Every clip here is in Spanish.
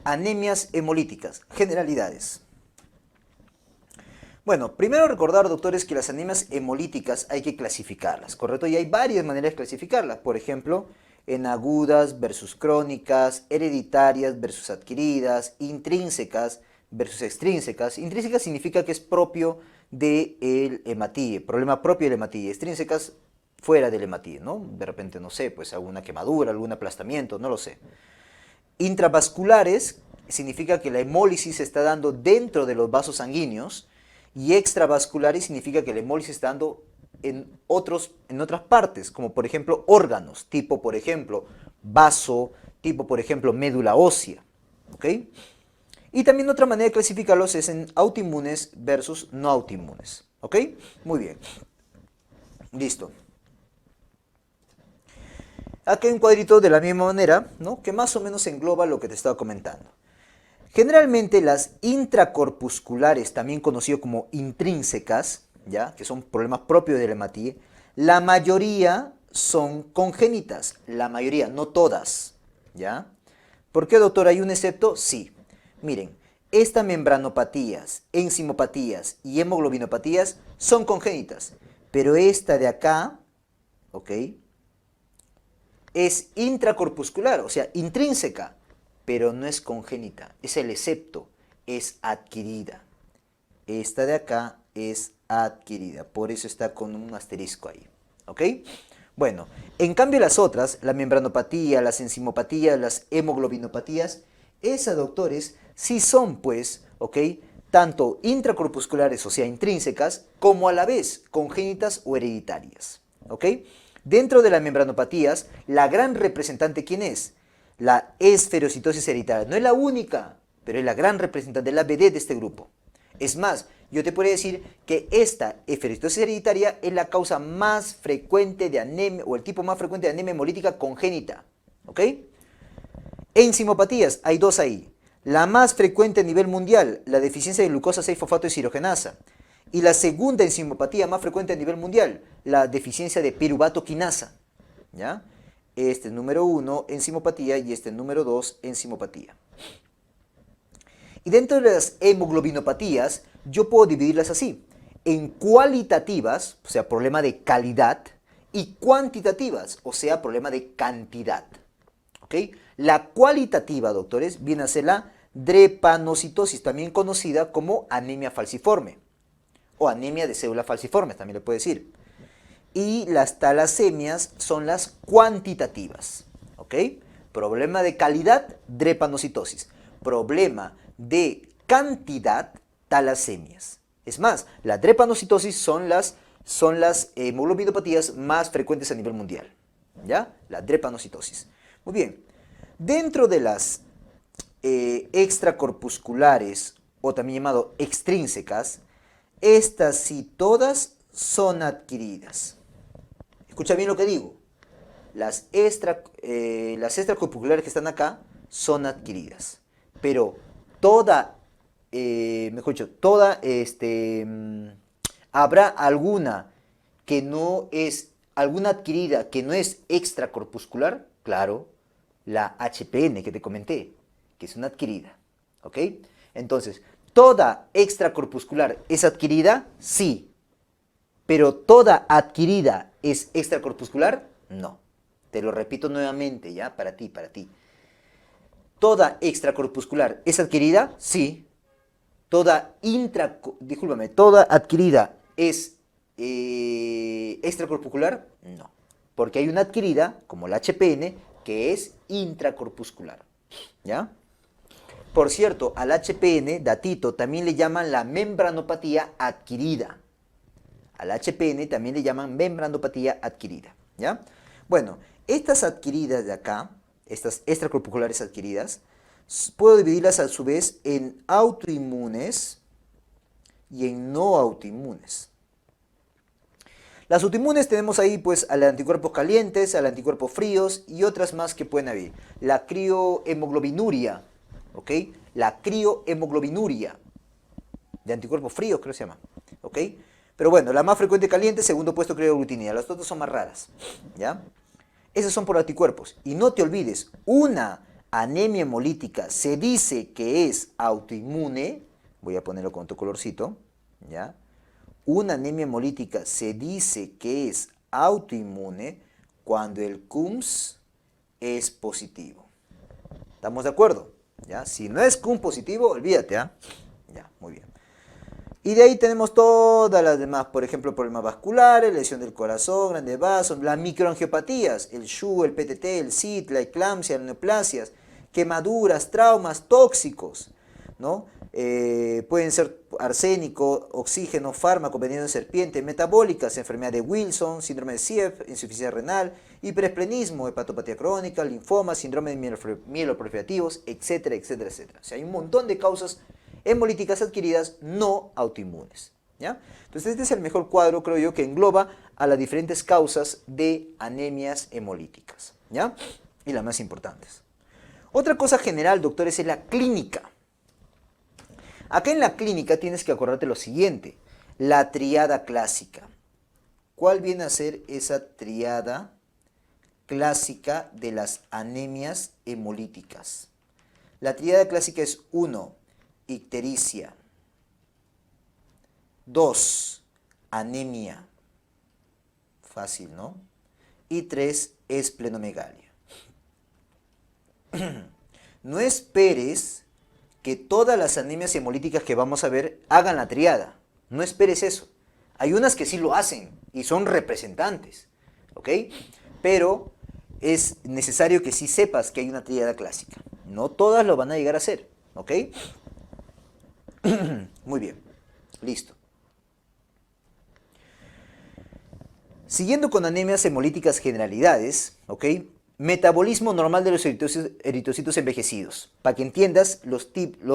Anemias hemolíticas. Generalidades. Bueno, primero recordar, doctores, que las anemias hemolíticas hay que clasificarlas, ¿correcto? Y hay varias maneras de clasificarlas. Por ejemplo, en agudas versus crónicas, hereditarias versus adquiridas, intrínsecas versus extrínsecas. Intrínseca significa que es propio del hematíe, problema propio del hematíe. Extrínsecas, fuera del hematíe, ¿no? De repente, no sé, pues alguna quemadura, algún aplastamiento, no lo sé. Intravasculares significa que la hemólisis se está dando dentro de los vasos sanguíneos, y extravasculares significa que la hemólisis se está dando en otras partes, como por ejemplo órganos, tipo por ejemplo vaso, tipo por ejemplo médula ósea. ¿Ok? Y también otra manera de clasificarlos es en autoinmunes versus no autoinmunes. ¿Ok? Muy bien. Listo. Aquí hay un cuadrito de la misma manera, ¿no? Que más o menos engloba lo que te estaba comentando. Generalmente las intracorpusculares, también conocido como intrínsecas, ¿ya? Que son problemas propios del hematíe, la mayoría son congénitas, la mayoría, no todas, ¿ya? ¿Por qué, doctor? ¿Hay un excepto? Sí. Miren, estas membranopatías, enzimopatías y hemoglobinopatías son congénitas, pero esta de acá, ¿ok? Es intracorpuscular, o sea, intrínseca, pero no es congénita, es el excepto, es adquirida. Esta de acá es adquirida, por eso está con un asterisco ahí, ¿ok? Bueno, en cambio las otras, la membranopatía, las enzimopatías, las hemoglobinopatías, esas, doctores, sí son, pues, ¿ok? Tanto intracorpusculares, o sea, intrínsecas, como a la vez congénitas o hereditarias, ¿ok? Dentro de las membranopatías, la gran representante, ¿quién es? La esferocitosis hereditaria. No es la única, pero es la gran representante, la vedette de este grupo. Es más, yo te podría decir que esta esferocitosis hereditaria es la causa más frecuente de anemia, o el tipo más frecuente de anemia hemolítica congénita. ¿Ok? Enzimopatías, hay dos ahí. La más frecuente a nivel mundial, la deficiencia de glucosa 6-fosfato deshidrogenasa. Y la segunda enzimopatía más frecuente a nivel mundial, la deficiencia de piruvato quinasa. ¿Ya? Este es número 1, enzimopatía, y este es número 2, enzimopatía. Y dentro de las hemoglobinopatías, yo puedo dividirlas así, en cualitativas, o sea, problema de calidad, y cuantitativas, o sea, problema de cantidad. ¿Ok? La cualitativa, doctores, viene a ser la drepanocitosis, también conocida como anemia falciforme, o anemia de célula falciforme, también le puede decir. Y las talasemias son las cuantitativas. ¿Ok? Problema de calidad, drepanocitosis. Problema de cantidad, talasemias. Es más, la drepanocitosis son las hemoglobinopatías más frecuentes a nivel mundial. ¿Ya? La drepanocitosis. Muy bien. Dentro de las extracorpusculares, o también llamado extrínsecas, estas sí todas son adquiridas. Escucha bien lo que digo. Las extracorpusculares que están acá son adquiridas. Pero toda, mejor dicho, habrá alguna que no es, alguna adquirida que no es extracorpuscular, claro, la HPN que te comenté, que es una adquirida, ¿ok? Entonces, ¿toda extracorpuscular es adquirida? Sí. ¿Pero toda adquirida es extracorpuscular? No. Te lo repito nuevamente, ¿ya? Para ti, para ti. ¿Toda extracorpuscular es adquirida? Sí. ¿Toda adquirida es extracorpuscular? No. Porque hay una adquirida, como la HPN, que es intracorpuscular. ¿Ya? Por cierto, al HPN, datito, también le llaman la membranopatía adquirida. Al HPN también le llaman membranopatía adquirida. ¿Ya? Bueno, estas adquiridas de acá, estas extracorpusculares adquiridas, puedo dividirlas a su vez en autoinmunes y en no autoinmunes. Las autoinmunes tenemos ahí pues a los anticuerpos calientes, a los anticuerpos fríos y otras más que pueden haber. La criohemoglobinuria, ¿ok? La criohemoglobinuria de anticuerpos fríos creo que se llama, ¿ok? Pero bueno, la más frecuente caliente, segundo puesto crioaglutinina, las otras son más raras, ¿ya? Esas son por anticuerpos. Y no te olvides, una anemia hemolítica se dice que es autoinmune, voy a ponerlo con otro colorcito, ¿ya? Una anemia hemolítica se dice que es autoinmune cuando el CUMS es positivo. ¿Estamos de acuerdo? ¿Ya? Si no es CUMS positivo, olvídate, ¿ah? Ya, muy bien. Y de ahí tenemos todas las demás, por ejemplo, problemas vasculares, lesión del corazón, grandes vasos, las microangiopatías, el SHU, el PTT, el SIT, la eclampsia, las neoplasias, quemaduras, traumas tóxicos, ¿no? Pueden ser arsénico, oxígeno, fármaco, veneno de serpiente, metabólicas, enfermedad de Wilson, síndrome de CIEF, insuficiencia renal, hiperesplenismo, hepatopatía crónica, linfoma, síndrome de mieloproliferativos, etcétera, etcétera, etcétera. O sea, hay un montón de causas hemolíticas adquiridas no autoinmunes, ¿ya? Entonces este es el mejor cuadro, creo yo, que engloba a las diferentes causas de anemias hemolíticas, ¿ya? Y las más importantes. Otra cosa general, doctores, es la clínica. Acá en la clínica tienes que acordarte lo siguiente, la triada clásica. ¿Cuál viene a ser esa triada clásica de las anemias hemolíticas? La triada clásica es 1, ictericia. 2, anemia. Fácil, ¿no? Y 3, esplenomegalia. No esperes que todas las anemias hemolíticas que vamos a ver hagan la triada. No esperes eso. Hay unas que sí lo hacen y son representantes, ¿ok? Pero es necesario que sí sepas que hay una triada clásica. No todas lo van a llegar a hacer, ¿ok? Muy bien, listo. Siguiendo con anemias hemolíticas generalidades, ¿ok? Metabolismo normal de los eritrocitos envejecidos. Para que entiendas los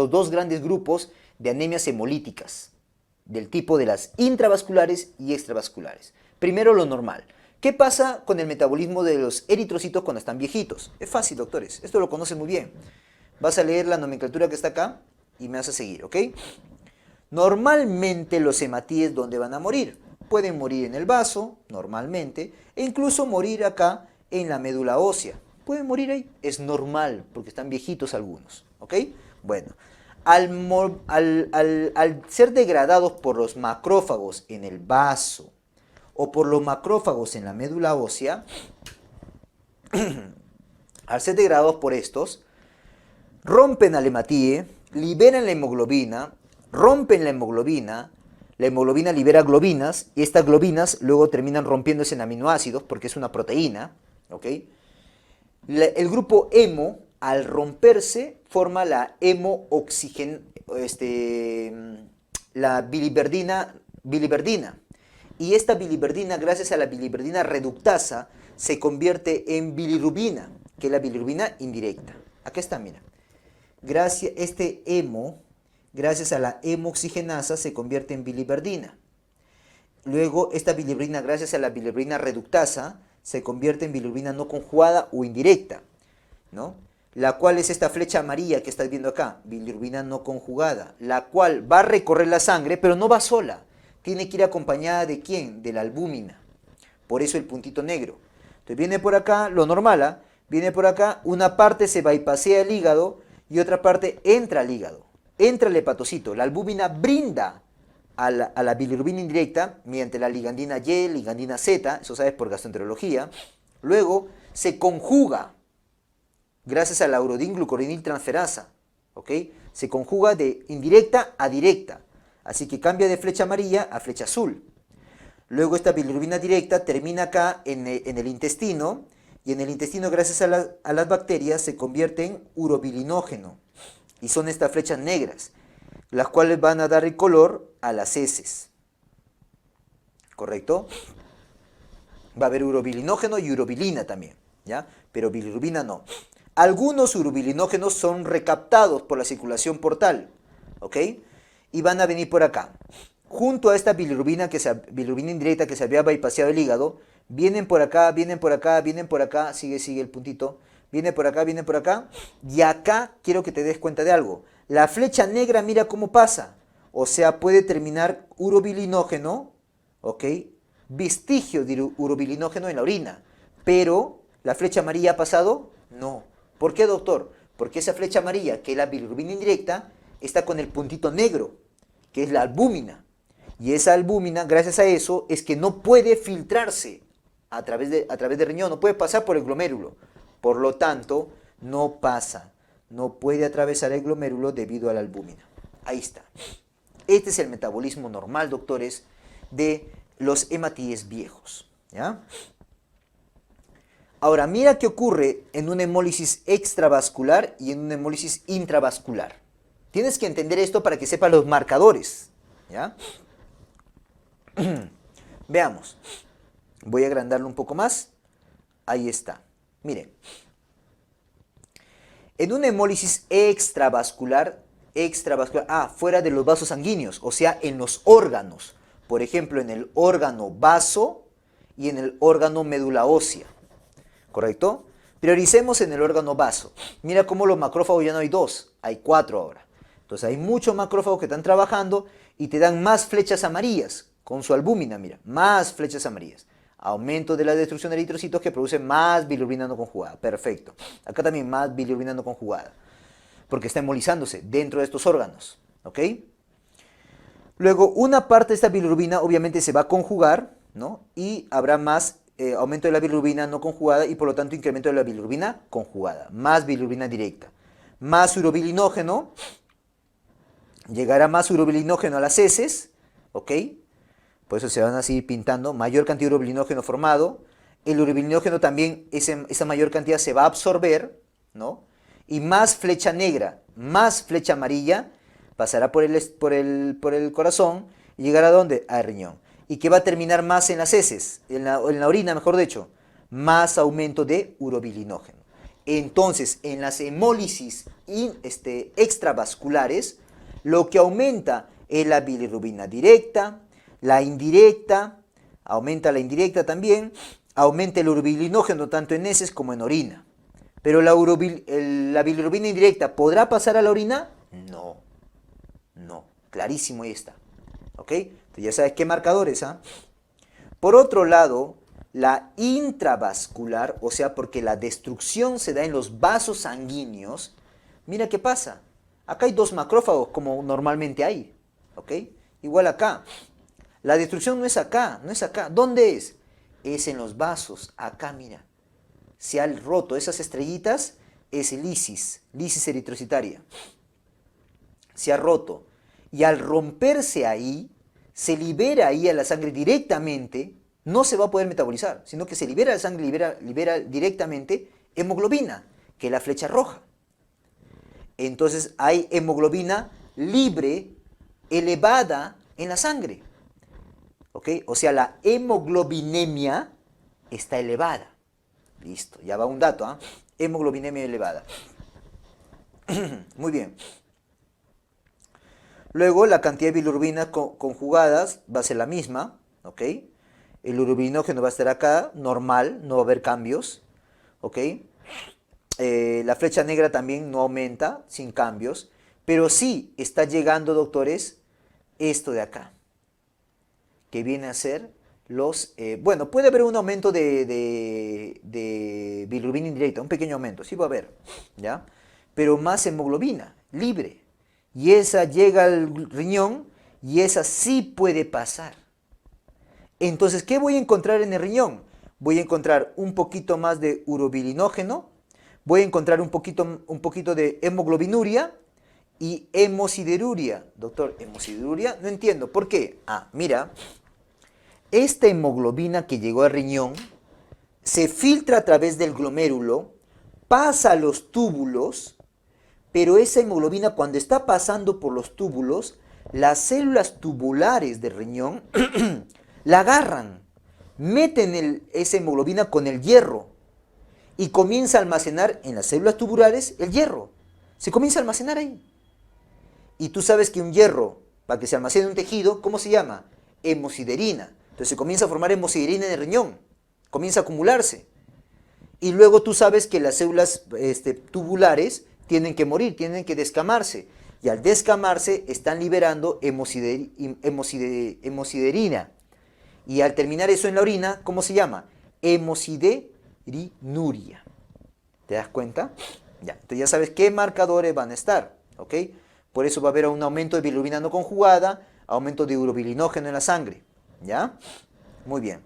dos grandes grupos de anemias hemolíticas, del tipo de las intravasculares y extravasculares. Primero lo normal. ¿Qué pasa con el metabolismo de los eritrocitos cuando están viejitos? Es fácil, doctores, esto lo conocen muy bien. Vas a leer la nomenclatura que está acá y me vas a seguir, ¿ok? Normalmente los hematíes, ¿dónde van a morir? Pueden morir en el vaso, normalmente, e incluso morir acá en la médula ósea. Pueden morir ahí, es normal, porque están viejitos algunos, ¿ok? Bueno, al ser degradados por los macrófagos en el vaso o por los macrófagos en la médula ósea, al ser degradados por estos, rompen al hematíe, liberan la hemoglobina, rompen la hemoglobina libera globinas, y estas globinas luego terminan rompiéndose en aminoácidos, porque es una proteína, ¿ok? El grupo hemo, al romperse, forma la la biliverdina, y esta biliverdina, gracias a la biliverdina reductasa, se convierte en bilirrubina, que es la bilirrubina indirecta. Aquí está, mira. Este hemo, gracias a la hemoxigenasa, se convierte en biliverdina. Luego, esta bilirrubina, gracias a la bilirrubina reductasa, se convierte en bilirrubina no conjugada o indirecta, ¿no? La cual es esta flecha amarilla que estás viendo acá, bilirrubina no conjugada, la cual va a recorrer la sangre, pero no va sola. Tiene que ir acompañada ¿de quién? De la albúmina. Por eso el puntito negro. Entonces viene por acá, lo normal, ¿ah? Viene por acá, una parte se bypasea el hígado y otra parte entra al hígado. Entra el hepatocito. La albúmina brinda a la bilirrubina indirecta mediante la ligandina Y, ligandina Z, eso sabes por gastroenterología. Luego se conjuga gracias a la urodinglucoronil transferasa, ¿ok? Se conjuga de indirecta a directa. Así que cambia de flecha amarilla a flecha azul. Luego esta bilirrubina directa termina acá en el intestino, y en el intestino, gracias a las bacterias, se convierte en urobilinógeno. Y son estas flechas negras, las cuales van a dar el color a las heces. ¿Correcto? Va a haber urobilinógeno y urobilina también, ¿ya? Pero bilirrubina no. Algunos urobilinógenos son recaptados por la circulación portal, ¿ok? Y van a venir por acá. Junto a esta bilirrubina indirecta que se había bypaseado el hígado, vienen por acá, vienen por acá, vienen por acá, sigue el puntito, viene por acá, y acá quiero que te des cuenta de algo. La flecha negra, mira cómo pasa, o sea, puede terminar urobilinógeno, ¿ok? Vestigio de urobilinógeno en la orina, pero ¿la flecha amarilla ha pasado? No. ¿Por qué, doctor? Porque esa flecha amarilla, que es la bilirrubina indirecta, está con el puntito negro, que es la albúmina. Y esa albúmina, gracias a eso, es que no puede filtrarse a través del riñón, no puede pasar por el glomérulo. Por lo tanto, no pasa, no puede atravesar el glomérulo debido a la albúmina. Ahí está. Este es el metabolismo normal, doctores, de los hematíes viejos. ¿Ya? Ahora, mira qué ocurre en una hemólisis extravascular y en una hemólisis intravascular. Tienes que entender esto para que sepas los marcadores. ¿Ya? Veamos. Voy a agrandarlo un poco más. Ahí está. Miren. En una hemólisis extravascular, fuera de los vasos sanguíneos, o sea, en los órganos. Por ejemplo, en el órgano vaso y en el órgano médula ósea. ¿Correcto? Prioricemos en el órgano vaso. Mira cómo los macrófagos ya no hay 2, hay 4 ahora. Entonces hay muchos macrófagos que están trabajando y te dan más flechas amarillas con su albúmina, mira, más flechas amarillas. Aumento de la destrucción de eritrocitos que produce más bilirrubina no conjugada. Perfecto. Acá también más bilirrubina no conjugada. Porque está hemolizándose dentro de estos órganos. ¿Ok? Luego, una parte de esta bilirrubina obviamente se va a conjugar, ¿no? Y habrá más aumento de la bilirrubina no conjugada y por lo tanto incremento de la bilirrubina conjugada. Más bilirrubina directa. Más urobilinógeno. Llegará más urobilinógeno a las heces. ¿Ok? Por eso se van a seguir pintando. Mayor cantidad de urobilinógeno formado. El urobilinógeno también, esa mayor cantidad se va a absorber, ¿no? Y más flecha negra, más flecha amarilla, pasará por el corazón y llegará ¿a dónde? Al riñón. ¿Y que va a terminar más en las heces? En la orina, mejor dicho. Más aumento de urobilinógeno. Entonces, en las hemólisis extravasculares, lo que aumenta es la bilirrubina directa, la indirecta, aumenta la indirecta también, aumenta el urobilinógeno tanto en heces como en orina. Pero la bilirrubina indirecta, ¿podrá pasar a la orina? No, no, clarísimo ahí está. ¿Ok? Entonces ya sabes qué marcadores, ¿ah? Por otro lado, la intravascular, o sea, porque la destrucción se da en los vasos sanguíneos, mira qué pasa. Acá hay 2 macrófagos como normalmente hay. ¿Ok? Igual acá. La destrucción no es acá, no es acá. ¿Dónde es? Es en los vasos. Acá, mira. Se han roto esas estrellitas, es lisis eritrocitaria. Se ha roto. Y al romperse ahí, se libera ahí a la sangre directamente, no se va a poder metabolizar, sino que se libera la sangre, libera directamente hemoglobina, que es la flecha roja. Entonces hay hemoglobina libre, elevada en la sangre. ¿Ok? O sea, la hemoglobinemia está elevada. Listo, ya va un dato, ¿ah? Hemoglobinemia elevada. Muy bien. Luego, la cantidad de bilirrubinas conjugadas va a ser la misma, ¿ok? El urobilinógeno va a estar acá, normal, no va a haber cambios, ¿ok? La flecha negra también no aumenta, sin cambios, pero sí está llegando, doctores, esto de acá, que viene a ser los... bueno, puede haber un aumento de bilirrubina indirecta, un pequeño aumento, sí va a haber, ¿ya? Pero más hemoglobina, libre. Y esa llega al riñón y esa sí puede pasar. Entonces, ¿qué voy a encontrar en el riñón? Voy a encontrar un poquito más de urobilinógeno, voy a encontrar un poquito de hemoglobinuria y hemosideruria. Doctor, ¿hemosideruria? No entiendo. ¿Por qué? Ah, mira, esta hemoglobina que llegó al riñón se filtra a través del glomérulo, pasa a los túbulos, pero esa hemoglobina cuando está pasando por los túbulos, las células tubulares del riñón la agarran, meten esa hemoglobina con el hierro y comienza a almacenar en las células tubulares el hierro. Se comienza a almacenar ahí. Y tú sabes que un hierro, para que se almacene en un tejido, ¿cómo se llama? Hemosiderina. Entonces se comienza a formar hemosiderina en el riñón, comienza a acumularse. Y luego tú sabes que las células tubulares tienen que morir, tienen que descamarse. Y al descamarse están liberando hemosiderina. Y al terminar eso en la orina, ¿cómo se llama? Hemosideruria. ¿Te das cuenta? Ya, entonces ya sabes qué marcadores van a estar, ¿ok? Por eso va a haber un aumento de bilirrubina no conjugada, aumento de urobilinógeno en la sangre, ¿ya? Muy bien.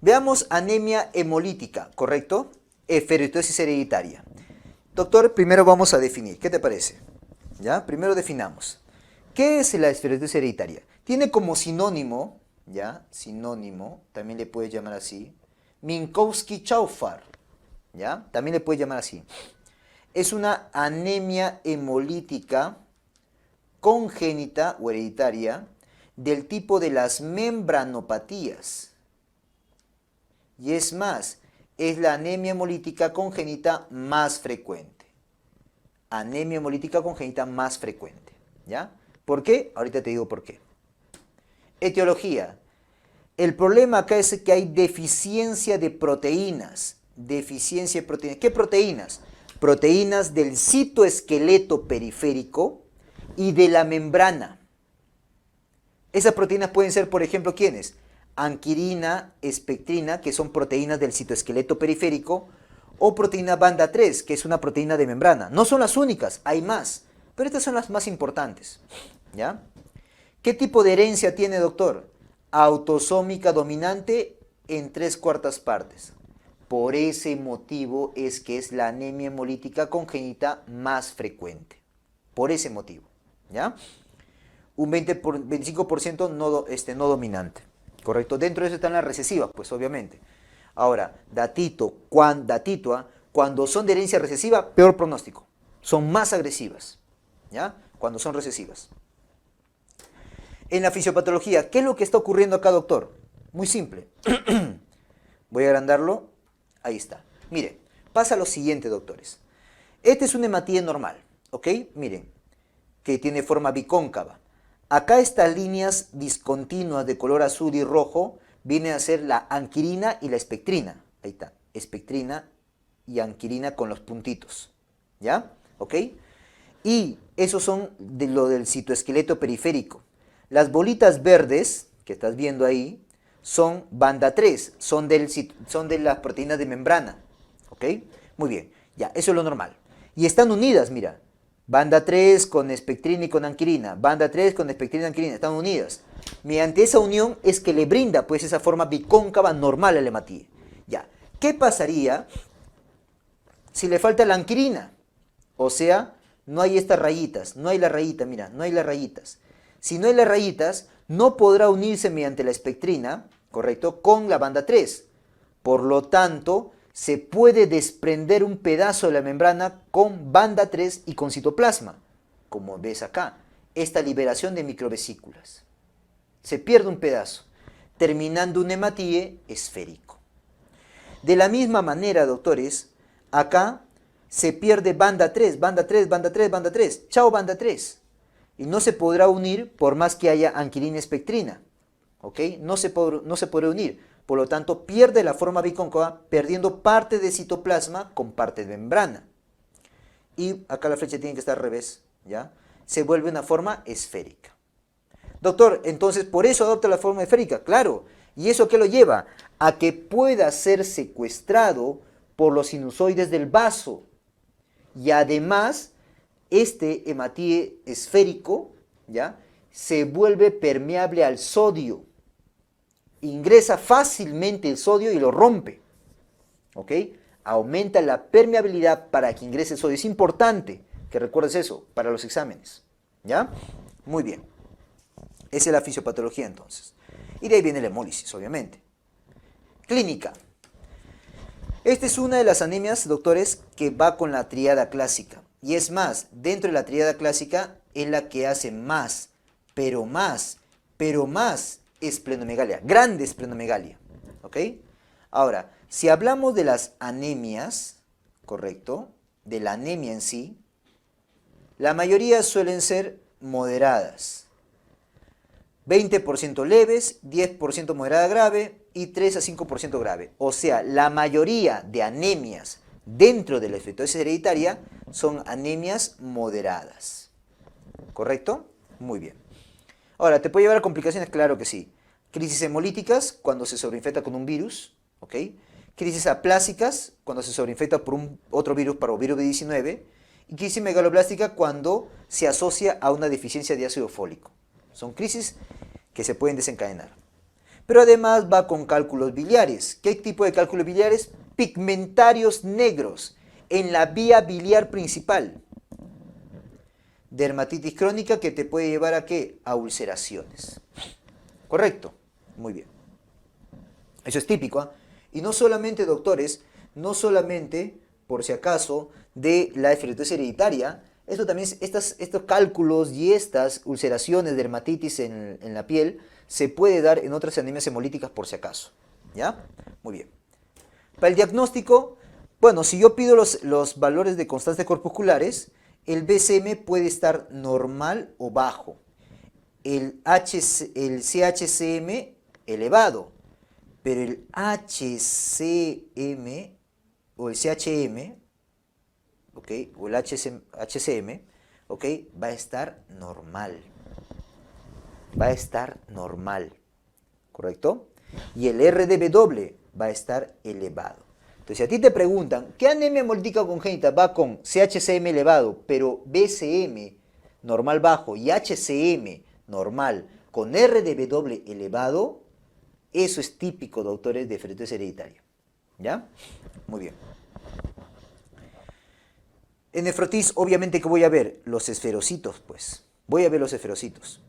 Veamos anemia hemolítica, ¿correcto? Ferroptosis hereditaria. Doctor, primero vamos a definir. ¿Qué te parece? ¿Ya? Primero definamos. ¿Qué es la ferroptosis hereditaria? Tiene como sinónimo, ¿ya? Sinónimo, también le puedes llamar así, Minkowski-Chaufar, ¿ya? También le puedes llamar así. Es una anemia hemolítica congénita o hereditaria del tipo de las membranopatías. Y es más, es la anemia hemolítica congénita más frecuente. Anemia hemolítica congénita más frecuente, ¿ya? ¿Por qué? Ahorita te digo por qué. Etiología. El problema acá es que hay deficiencia de proteínas. Deficiencia de proteínas. ¿Qué proteínas? Proteínas del citoesqueleto periférico y de la membrana. Esas proteínas pueden ser, por ejemplo, ¿quiénes? Anquirina, espectrina, que son proteínas del citoesqueleto periférico, o proteína banda 3, que es una proteína de membrana. No son las únicas, hay más, pero estas son las más importantes, ¿ya? ¿Qué tipo de herencia tiene, doctor? Autosómica dominante en 3/4 partes. Por ese motivo es que es la anemia hemolítica congénita más frecuente. Por ese motivo, ¿ya? Un 25% no dominante. ¿Correcto? Dentro de eso están las recesivas, pues obviamente. Ahora, datito, cuando son de herencia recesiva, peor pronóstico. Son más agresivas, ¿ya? Cuando son recesivas. En la fisiopatología, ¿qué es lo que está ocurriendo acá, doctor? Muy simple. Voy a agrandarlo. Ahí está. Miren, pasa lo siguiente, doctores. Este es un hematía normal, ¿ok? Miren, que tiene forma bicóncava. Acá estas líneas discontinuas de color azul y rojo vienen a ser la anquirina y la espectrina. Ahí está, espectrina y anquirina con los puntitos. ¿Ya? ¿Ok? Y esos son de lo del citoesqueleto periférico. Las bolitas verdes que estás viendo ahí son banda 3, son de las proteínas de membrana. ¿Ok? Muy bien, ya, eso es lo normal. Y están unidas, mira. Banda 3 con espectrina y con anquirina. Banda 3 con espectrina y anquirina. Están unidas. Mediante esa unión es que le brinda pues esa forma bicóncava normal al hematía. Ya. ¿Qué pasaría si le falta la anquirina? O sea, no hay estas rayitas, no hay la rayita, mira, no hay las rayitas. Si no hay las rayitas, no podrá unirse mediante la espectrina, ¿correcto?, con la banda 3. Por lo tanto, se puede desprender un pedazo de la membrana con banda 3 y con citoplasma, como ves acá, esta liberación de microvesículas. Se pierde un pedazo, terminando un hematíe esférico. De la misma manera, doctores, acá se pierde banda 3, banda 3, banda 3, banda 3. Chao banda 3. Y no se podrá unir por más que haya anquilina espectrina. ¿Ok? No se podrá unir. Por lo tanto, pierde la forma bicóncava, perdiendo parte de citoplasma con parte de membrana. Y acá la flecha tiene que estar al revés, ¿ya? Se vuelve una forma esférica. Doctor, entonces, ¿por eso adopta la forma esférica? Claro. ¿Y eso qué lo lleva? A que pueda ser secuestrado por los sinusoides del vaso. Y además, este hematíe esférico, ¿ya?, se vuelve permeable al sodio. Ingresa fácilmente el sodio y lo rompe. ¿Ok? Aumenta la permeabilidad para que ingrese el sodio. Es importante que recuerdes eso para los exámenes. ¿Ya? Muy bien. Esa es la fisiopatología entonces. Y de ahí viene la hemólisis, obviamente. Clínica. Esta es una de las anemias, doctores, que va con la tríada clásica. Y es más, dentro de la tríada clásica es la que hace más esplenomegalia, grande esplenomegalia. ¿Ok? Ahora, si hablamos de las anemias, ¿correcto?, de la anemia en sí, la mayoría suelen ser moderadas. 20% leves, 10% moderada grave y 3 a 5% grave. O sea, la mayoría de anemias dentro de la esteatosis hereditaria son anemias moderadas. ¿Correcto? Muy bien. Ahora, ¿te puede llevar a complicaciones? Claro que sí. Crisis hemolíticas cuando se sobreinfecta con un virus, ¿ok? Crisis aplásicas cuando se sobreinfecta por otro virus, para el virus B19. Y crisis megaloblástica cuando se asocia a una deficiencia de ácido fólico. Son crisis que se pueden desencadenar. Pero además va con cálculos biliares. ¿Qué tipo de cálculos biliares? Pigmentarios negros en la vía biliar principal. Dermatitis crónica que te puede llevar a ¿qué? A ulceraciones. ¿Correcto? Muy bien. Eso es típico, ¿eh? Y no solamente, doctores, no solamente, por si acaso, de la esteatosis hereditaria. Esto también, estos cálculos y estas ulceraciones, dermatitis en la piel, se puede dar en otras anemias hemolíticas por si acaso. ¿Ya? Muy bien. Para el diagnóstico, bueno, si yo pido los valores de constantes corpusculares, el BCM puede estar normal o bajo. El CHCM elevado, pero el HCM o el CHM, ¿ok?, o el HCM, ¿ok?, va a estar normal. Va a estar normal, ¿correcto? Y el RDW va a estar elevado. Entonces, si a ti te preguntan, ¿qué anemia hemolítica congénita va con CHCM elevado, pero BCM normal bajo y HCM normal con RDW elevado? Eso es típico, doctores, de esteatosis hereditaria. ¿Ya? Muy bien. En nefrotis, obviamente, ¿qué voy a ver? Los esferocitos, pues. Voy a ver los esferocitos.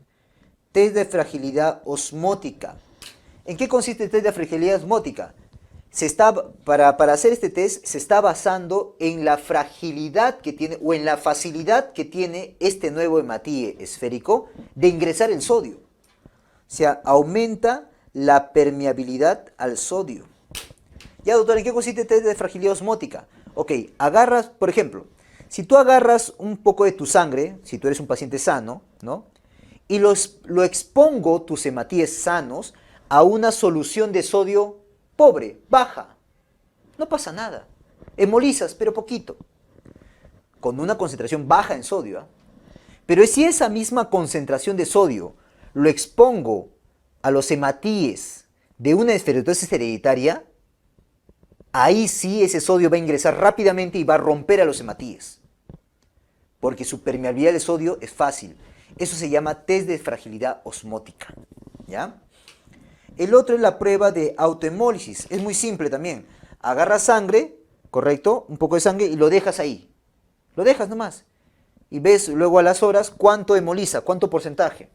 Test de fragilidad osmótica. ¿En qué consiste el test de fragilidad osmótica? Para hacer este test se está basando en la fragilidad que tiene o en la facilidad que tiene este nuevo hematíe esférico de ingresar el sodio. O sea, aumenta la permeabilidad al sodio. Ya, doctor, ¿en qué consiste el test de fragilidad osmótica? Ok, agarras, por ejemplo, si tú agarras un poco de tu sangre, si tú eres un paciente sano, ¿no?, y lo expongo, tus hematíes sanos, a una solución de sodio pobre, baja, no pasa nada. Hemolizas, pero poquito, con una concentración baja en sodio. Pero si esa misma concentración de sodio lo expongo a los hematíes de una esteatosis hereditaria, ahí sí ese sodio va a ingresar rápidamente y va a romper a los hematíes. Porque su permeabilidad de sodio es fácil. Eso se llama test de fragilidad osmótica. ¿Ya? El otro es la prueba de autohemólisis. Es muy simple también. Agarras sangre, ¿correcto? Un poco de sangre y lo dejas ahí. Lo dejas nomás. y ves luego a las horas cuánto hemoliza, cuánto porcentaje.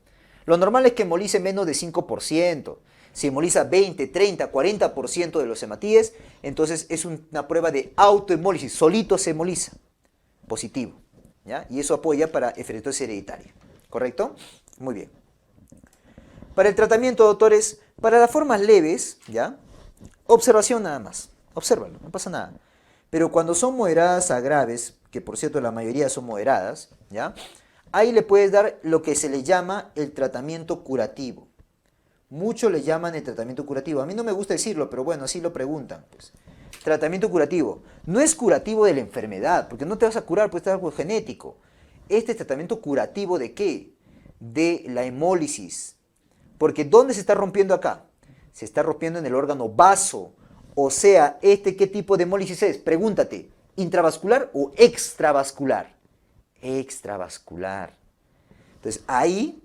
Lo normal es que hemolice menos de 5%. Si hemoliza 20, 30, 40% de los hematíes, entonces es una prueba de autohemólisis, solito se hemoliza, positivo, ¿ya? Y eso apoya para effervescencia hereditaria, ¿correcto? Muy bien. Para el tratamiento, doctores, para las formas leves, ¿ya? Observación nada más, obsérvalo, no pasa nada. Pero cuando son moderadas a graves, que por cierto la mayoría son moderadas, ¿ya? Ahí le puedes dar lo que se le llama el tratamiento curativo. Muchos le llaman el tratamiento curativo. A mí no me gusta decirlo, pero bueno, así lo preguntan, pues. Tratamiento curativo. No es curativo de la enfermedad, porque no te vas a curar, pues es algo genético. Este es tratamiento curativo ¿de qué? De la hemólisis. Porque ¿dónde se está rompiendo acá? Se está rompiendo en el órgano vaso. O sea, ¿qué tipo de hemólisis es? Pregúntate, ¿intravascular o extravascular? Extravascular. Entonces, ahí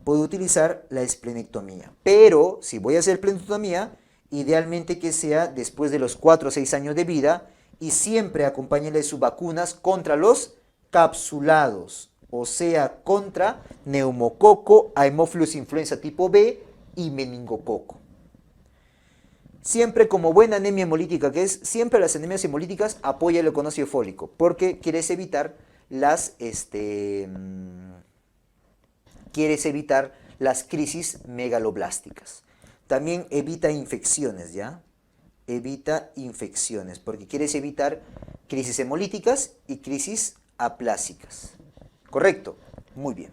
puedo utilizar la esplenectomía. Pero, si voy a hacer esplenectomía, idealmente que sea después de los 4 o 6 años de vida y siempre acompáñenle sus vacunas contra los capsulados, o sea, contra neumococo, Haemophilus influenza tipo B y meningococo. Siempre como buena anemia hemolítica que es, siempre las anemias hemolíticas apoya el econócido fólico, porque quieres evitar las crisis megaloblásticas. También evita infecciones, ¿ya? Evita infecciones, porque quieres evitar crisis hemolíticas y crisis aplásicas. ¿Correcto? Muy bien.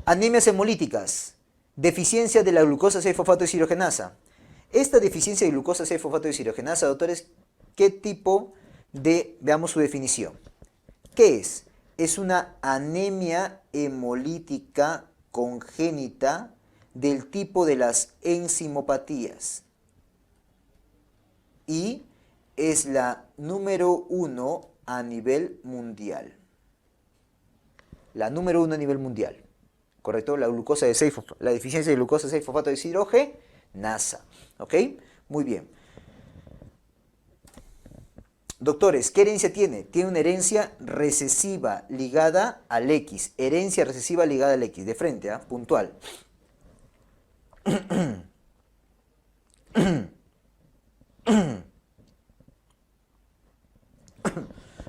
Anemias hemolíticas, deficiencia de la glucosa 6-fosfato deshidrogenasa. Esta deficiencia de glucosa 6-fosfato deshidrogenasa, doctores, ¿qué tipo de, veamos su definición? ¿Qué es? Es una anemia hemolítica congénita del tipo de las enzimopatías. Y es la número 1 a nivel mundial. La número 1 a nivel mundial. ¿Correcto? La deficiencia de glucosa 6-fosfato deshidrogenasa. ¿Ok? Muy bien. Doctores, ¿qué herencia tiene? Tiene una herencia recesiva ligada al X. Herencia recesiva ligada al X. De frente, ¿ah? Puntual.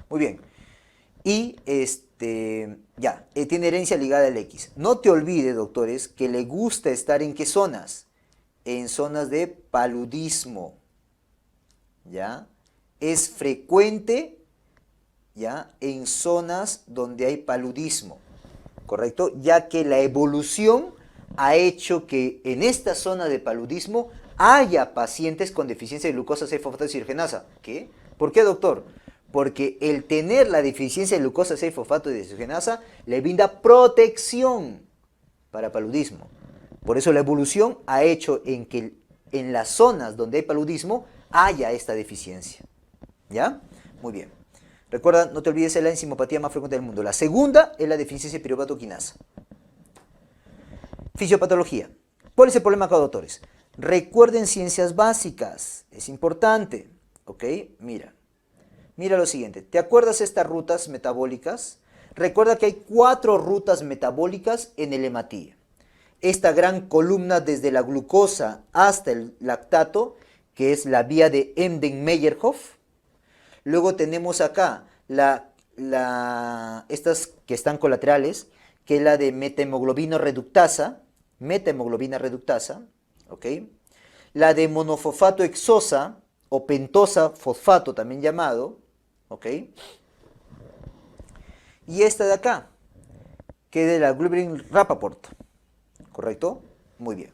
Muy bien. Y tiene herencia ligada al X. No te olvides, doctores, que le gusta estar ¿en qué zonas? En zonas de paludismo, ¿ya? Es frecuente, ¿ya? En zonas donde hay paludismo, ¿correcto? Ya que la evolución ha hecho que en esta zona de paludismo haya pacientes con deficiencia de glucosa 6-fosfatideshidrogenasa. ¿Qué? ¿Por qué, doctor? Porque el tener la deficiencia de glucosa 6-fosfatideshidrogenasa le brinda protección para paludismo. Por eso la evolución ha hecho en que en las zonas donde hay paludismo haya esta deficiencia. ¿Ya? Muy bien. Recuerda, no te olvides, es la enzimopatía más frecuente del mundo. La segunda es la deficiencia de piruvato quinasa. Fisiopatología. ¿Cuál es el problema acá, doctores? Recuerden ciencias básicas. Es importante. ¿Ok? Mira lo siguiente. ¿Te acuerdas estas rutas metabólicas? Recuerda que hay 4 rutas metabólicas en el hematíe. Esta gran columna desde la glucosa hasta el lactato, que es la vía de Embden-Meyerhof. Luego tenemos acá estas que están colaterales, que es la de metahemoglobina reductasa, ¿ok? La de monofosfato hexosa, o pentosa fosfato también llamado, ¿ok? Y esta de acá, que es de la Guilbert-Rappaport, ¿correcto? Muy bien.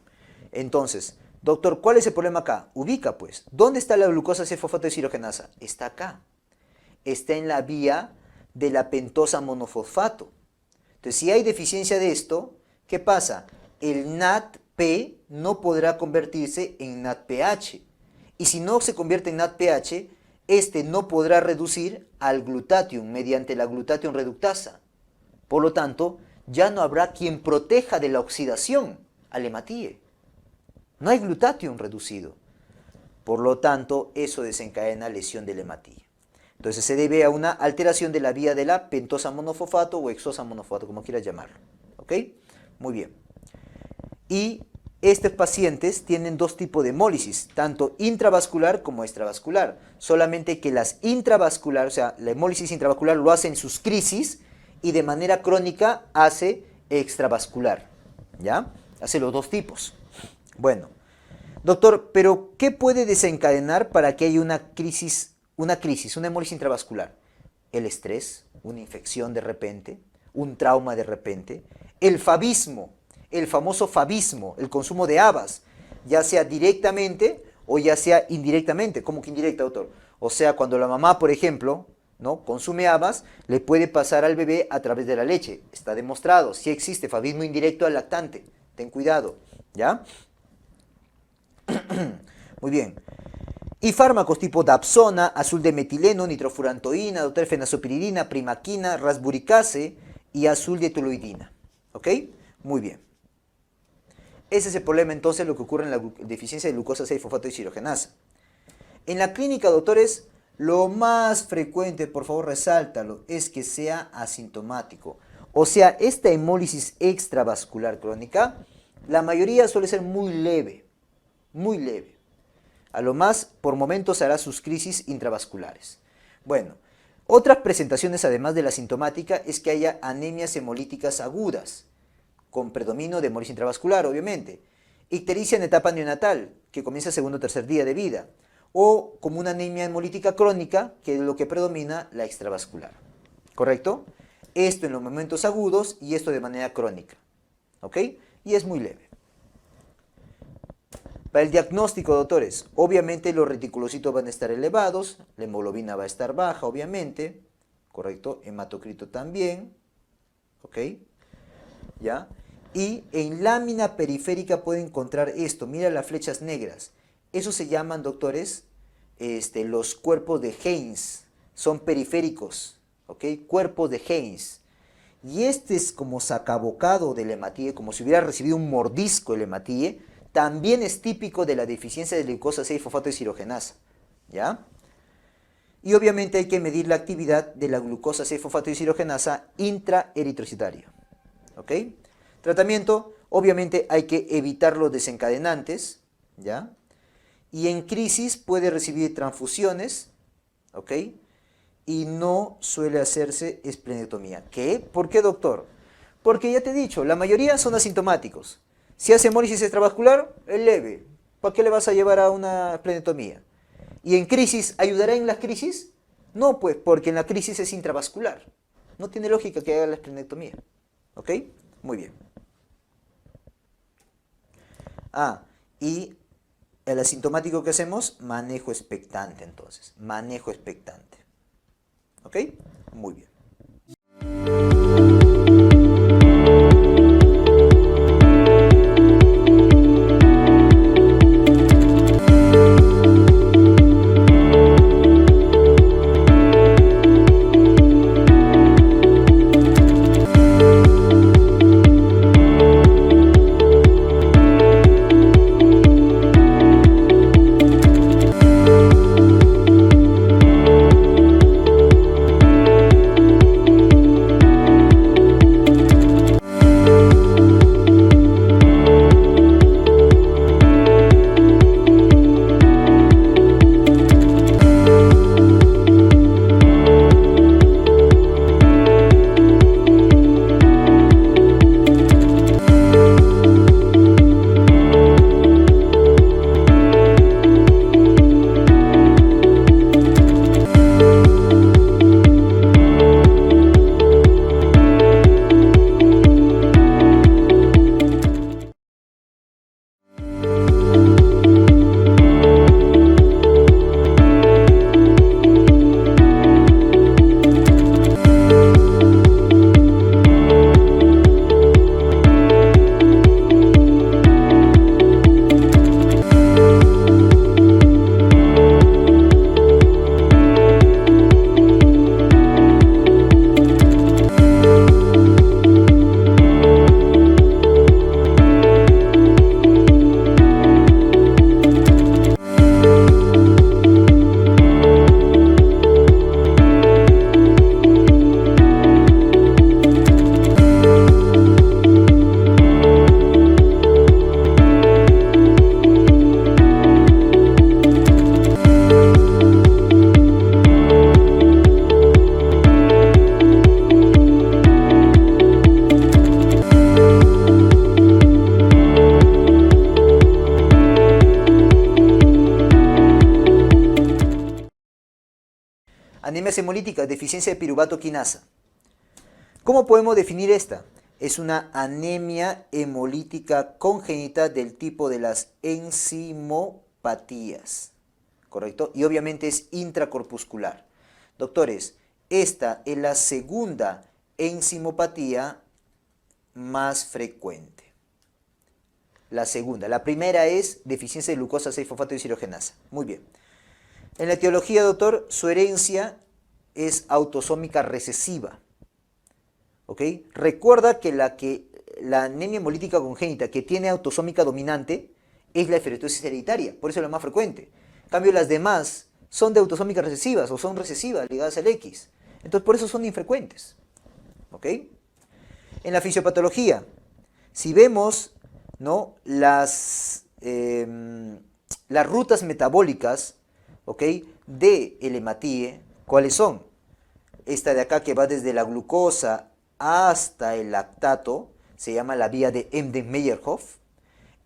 Entonces, doctor, ¿cuál es el problema acá? Ubica, pues, ¿dónde está la glucosa 6-fosfatideshidrogenasa? Está acá. Está en la vía de la pentosa monofosfato. Entonces, si hay deficiencia de esto, ¿qué pasa? El NADP no podrá convertirse en NADPH. Y si no se convierte en NADPH, este no podrá reducir al glutatión mediante la glutatión reductasa. Por lo tanto, ya no habrá quien proteja de la oxidación al hematíe. No hay glutatión reducido. Por lo tanto, eso desencadena lesión del hematíe. Entonces se debe a una alteración de la vía de la pentosa monofosfato o hexosa monofosfato, como quieras llamarlo. ¿Ok? Muy bien. Y estos pacientes tienen 2 tipos de hemólisis, tanto intravascular como extravascular. Solamente que las intravascular, o sea, la hemólisis intravascular lo hace en sus crisis y de manera crónica hace extravascular. ¿Ya? Hace los 2 tipos. Bueno, doctor, pero ¿qué puede desencadenar para que haya una hemólisis intravascular? El estrés, una infección de repente, un trauma de repente, el favismo, el famoso favismo, el consumo de habas, ya sea directamente o ya sea indirectamente. ¿Cómo que indirecta, doctor? O sea, cuando la mamá, por ejemplo, ¿no?, consume habas, le puede pasar al bebé a través de la leche. Está demostrado, sí existe favismo indirecto al lactante. Ten cuidado, ¿ya? Muy bien. Y fármacos tipo dapsona, azul de metileno, nitrofurantoína, deuterfenazopiridina, primaquina, rasburicase y azul de toluidina. ¿Ok? Muy bien. Ese es el problema entonces, lo que ocurre en la deficiencia de glucosa 6-fosfatideshidrogenasa. En la clínica, doctores, lo más frecuente, por favor resáltalo, es que sea asintomático. O sea, esta hemólisis extravascular crónica, la mayoría suele ser muy leve. Muy leve. A lo más, por momentos hará sus crisis intravasculares. Bueno, otras presentaciones además de la sintomática es que haya anemias hemolíticas agudas, con predominio de hemólisis intravascular, obviamente. Ictericia en etapa neonatal, que comienza segundo o tercer día de vida. O como una anemia hemolítica crónica, que es lo que predomina la extravascular. ¿Correcto? Esto en los momentos agudos y esto de manera crónica. ¿Ok? Y es muy leve. Para el diagnóstico, doctores, obviamente los reticulocitos van a estar elevados, la hemoglobina va a estar baja, obviamente, ¿correcto? Hematocrito también, ¿ok? ¿Ya? Y en lámina periférica puede encontrar esto, mira las flechas negras. Eso se llaman, doctores, los cuerpos de Heinz, son periféricos, ¿ok? Cuerpos de Heinz. Y este es como sacabocado del hematíe, como si hubiera recibido un mordisco el hematíe. También es típico de la deficiencia de glucosa 6-fosfatideshidrogenasa, ¿ya? Y obviamente hay que medir la actividad de la glucosa 6-fosfatideshidrogenasa intraeritrocitaria, ¿ok? Tratamiento, obviamente hay que evitar los desencadenantes, ¿ya? Y en crisis puede recibir transfusiones, ¿ok? y no suele hacerse esplenectomía. ¿Qué? ¿Por qué, doctor? Porque ya te he dicho, la mayoría son asintomáticos. Si hace hemólisis extravascular, es leve. ¿Para qué le vas a llevar a una esplenectomía? ¿Y en crisis, ayudará en las crisis? No, pues, porque en la crisis es intravascular. No tiene lógica que haga la esplenectomía. ¿Ok? Muy bien. Ah, y el asintomático que hacemos, manejo expectante entonces. Manejo expectante. ¿Ok? Muy bien. Anemia hemolítica, deficiencia de piruvato quinasa. ¿Cómo podemos definir esta? Es una anemia hemolítica congénita del tipo de las enzimopatías, ¿correcto? Y obviamente es intracorpuscular. Doctores, esta es la segunda enzimopatía más frecuente. La segunda. La primera es deficiencia de glucosa 6-fosfato deshidrogenasa. Muy bien. En la etiología, doctor, su herencia es autosómica recesiva. ¿Ok? Recuerda que la anemia hemolítica congénita que tiene autosómica dominante es la eferostosis hereditaria, por eso es la más frecuente. En cambio, las demás son de autosómicas recesivas o son recesivas ligadas al X. Entonces, por eso son infrecuentes. ¿Ok? En la fisiopatología, si vemos, ¿no?, las rutas metabólicas, ¿ok?, de el hematíe, ¿cuáles son? Esta de acá que va desde la glucosa hasta el lactato, se llama la vía de Embden-Meyerhof.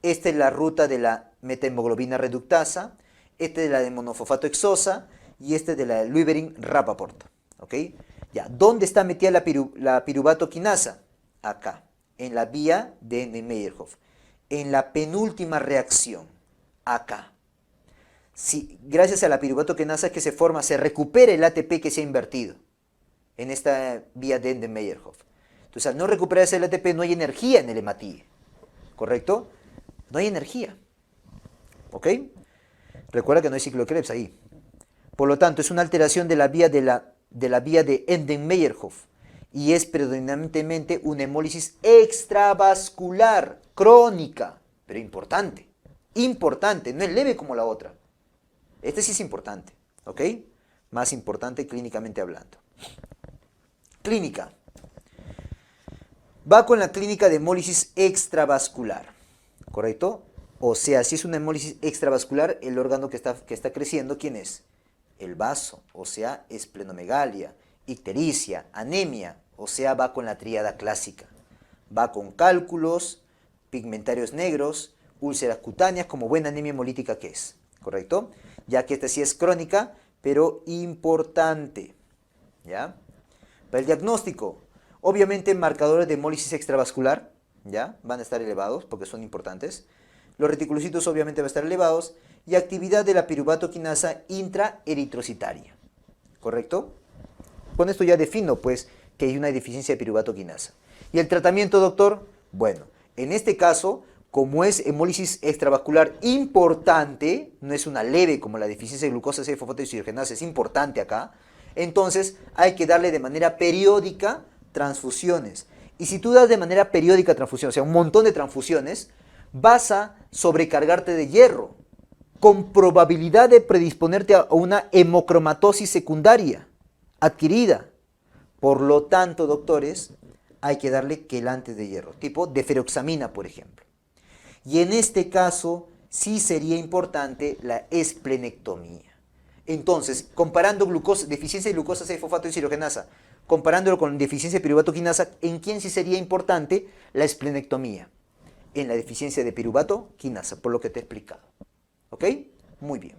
Esta es la ruta de la metahemoglobina reductasa, esta es la de monofosfato hexosa y esta es de la de Lübering-Rappaport. ¿Ok? Ya, ¿dónde está metida la piruvato quinasa? Acá, en la vía de Embden-Meyerhof. En la penúltima reacción, acá. Si, gracias a la piruvato quinasa que se forma, se recupera el ATP que se ha invertido en esta vía de Embden-Meyerhof. Entonces, al no recuperarse el ATP, no hay energía en el hematíe, ¿correcto? No hay energía, ¿ok? Recuerda que no hay ciclo de Krebs ahí. Por lo tanto, es una alteración de la vía de Embden-Meyerhof y es predominantemente una hemólisis extravascular, crónica, pero importante. Importante, no es leve como la otra. Este sí es importante, ¿ok? Más importante clínicamente hablando. Clínica. Va con la clínica de hemólisis extravascular, ¿correcto? O sea, si es una hemólisis extravascular, el órgano que está creciendo, ¿quién es? el vaso, o sea, esplenomegalia, ictericia, anemia, o sea, va con la tríada clásica. Va con cálculos, pigmentarios negros, úlceras cutáneas, como buena anemia hemolítica que es, ¿correcto? Ya que esta sí es crónica, pero importante, ¿ya? Para el diagnóstico, obviamente marcadores de hemólisis extravascular, ¿ya? Van a estar elevados porque son importantes. Los reticulocitos obviamente van a estar elevados y actividad de la piruvato quinasa intraeritrocitaria, ¿correcto? Con esto ya defino, pues, que hay una deficiencia de piruvato quinasa. ¿Y el tratamiento, doctor? Bueno, en este caso, como es hemólisis extravascular importante, no es una leve como la deficiencia de glucosa 6-fosfato deshidrogenasa, es importante acá, entonces hay que darle de manera periódica transfusiones. Y si tú das de manera periódica transfusiones, o sea, un montón de transfusiones, vas a sobrecargarte de hierro, con probabilidad de predisponerte a una hemocromatosis secundaria adquirida. Por lo tanto, doctores, hay que darle quelantes de hierro, tipo deferoxamina, por ejemplo. Y en este caso, sí sería importante la esplenectomía. Entonces, comparando deficiencia de glucosa 6-fosfato deshidrogenasa, comparándolo con deficiencia de piruvato quinasa, ¿en quién sí sería importante la esplenectomía? En la deficiencia de piruvato quinasa, por lo que te he explicado. ¿Ok? Muy bien.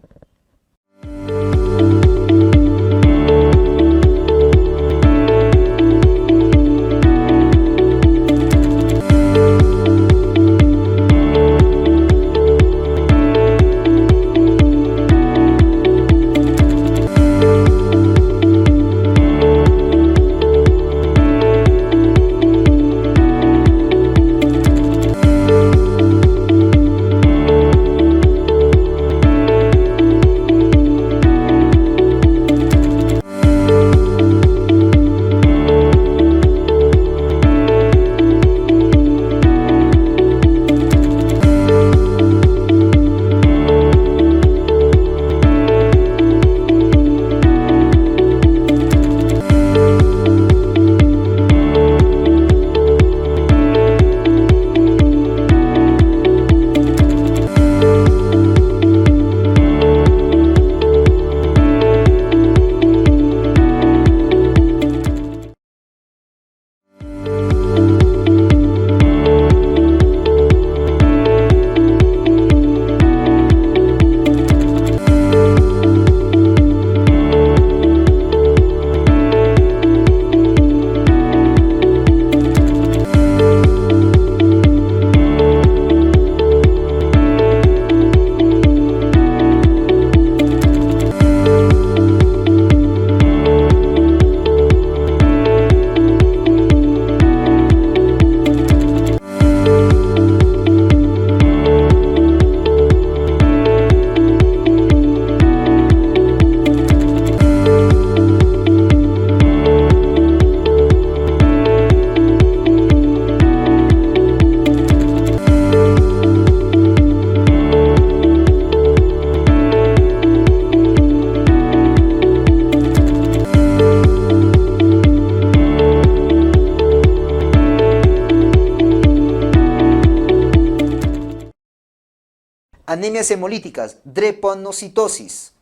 Anemias hemolíticas, drepanocitosis.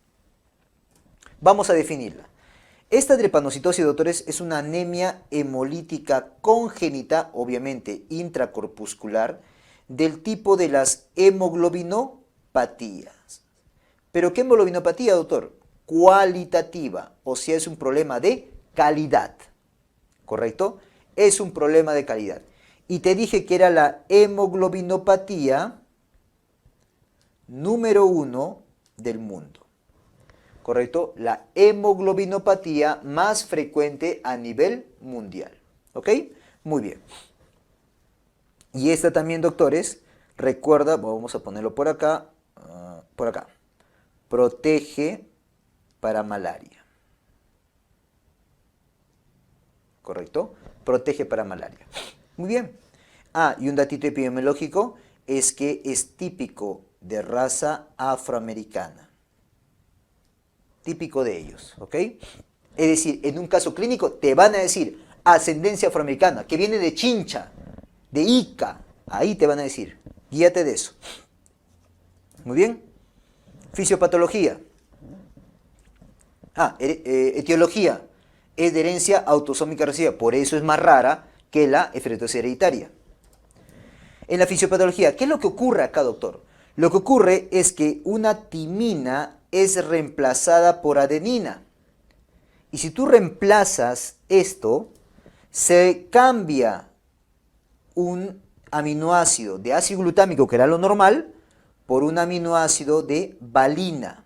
Vamos a definirla. Esta drepanocitosis, doctores, es una anemia hemolítica congénita, obviamente intracorpuscular, del tipo de las hemoglobinopatías. ¿Pero qué hemoglobinopatía, doctor? Cualitativa, o sea, es un problema de calidad, ¿correcto? Es un problema de calidad. Y te dije que era la hemoglobinopatía número 1 del mundo, ¿correcto? La hemoglobinopatía más frecuente a nivel mundial, ¿ok? Muy bien. Y esta también, doctores, recuerda, vamos a ponerlo por acá, protege para malaria, ¿correcto? Protege para malaria. Muy bien. Y un datito epidemiológico es que es típico de raza afroamericana. Típico de ellos, ¿ok? Es decir, en un caso clínico te van a decir ascendencia afroamericana, que viene de Chincha, de Ica, ahí te van a decir, guíate de eso. Muy bien. Fisiopatología. Etiología. Es de herencia autosómica recesiva. Por eso es más rara que la eferosis hereditaria. En la fisiopatología, ¿qué es lo que ocurre acá, doctor? Lo que ocurre es que una timina es reemplazada por adenina. Y si tú reemplazas esto, se cambia un aminoácido de ácido glutámico, que era lo normal, por un aminoácido de valina.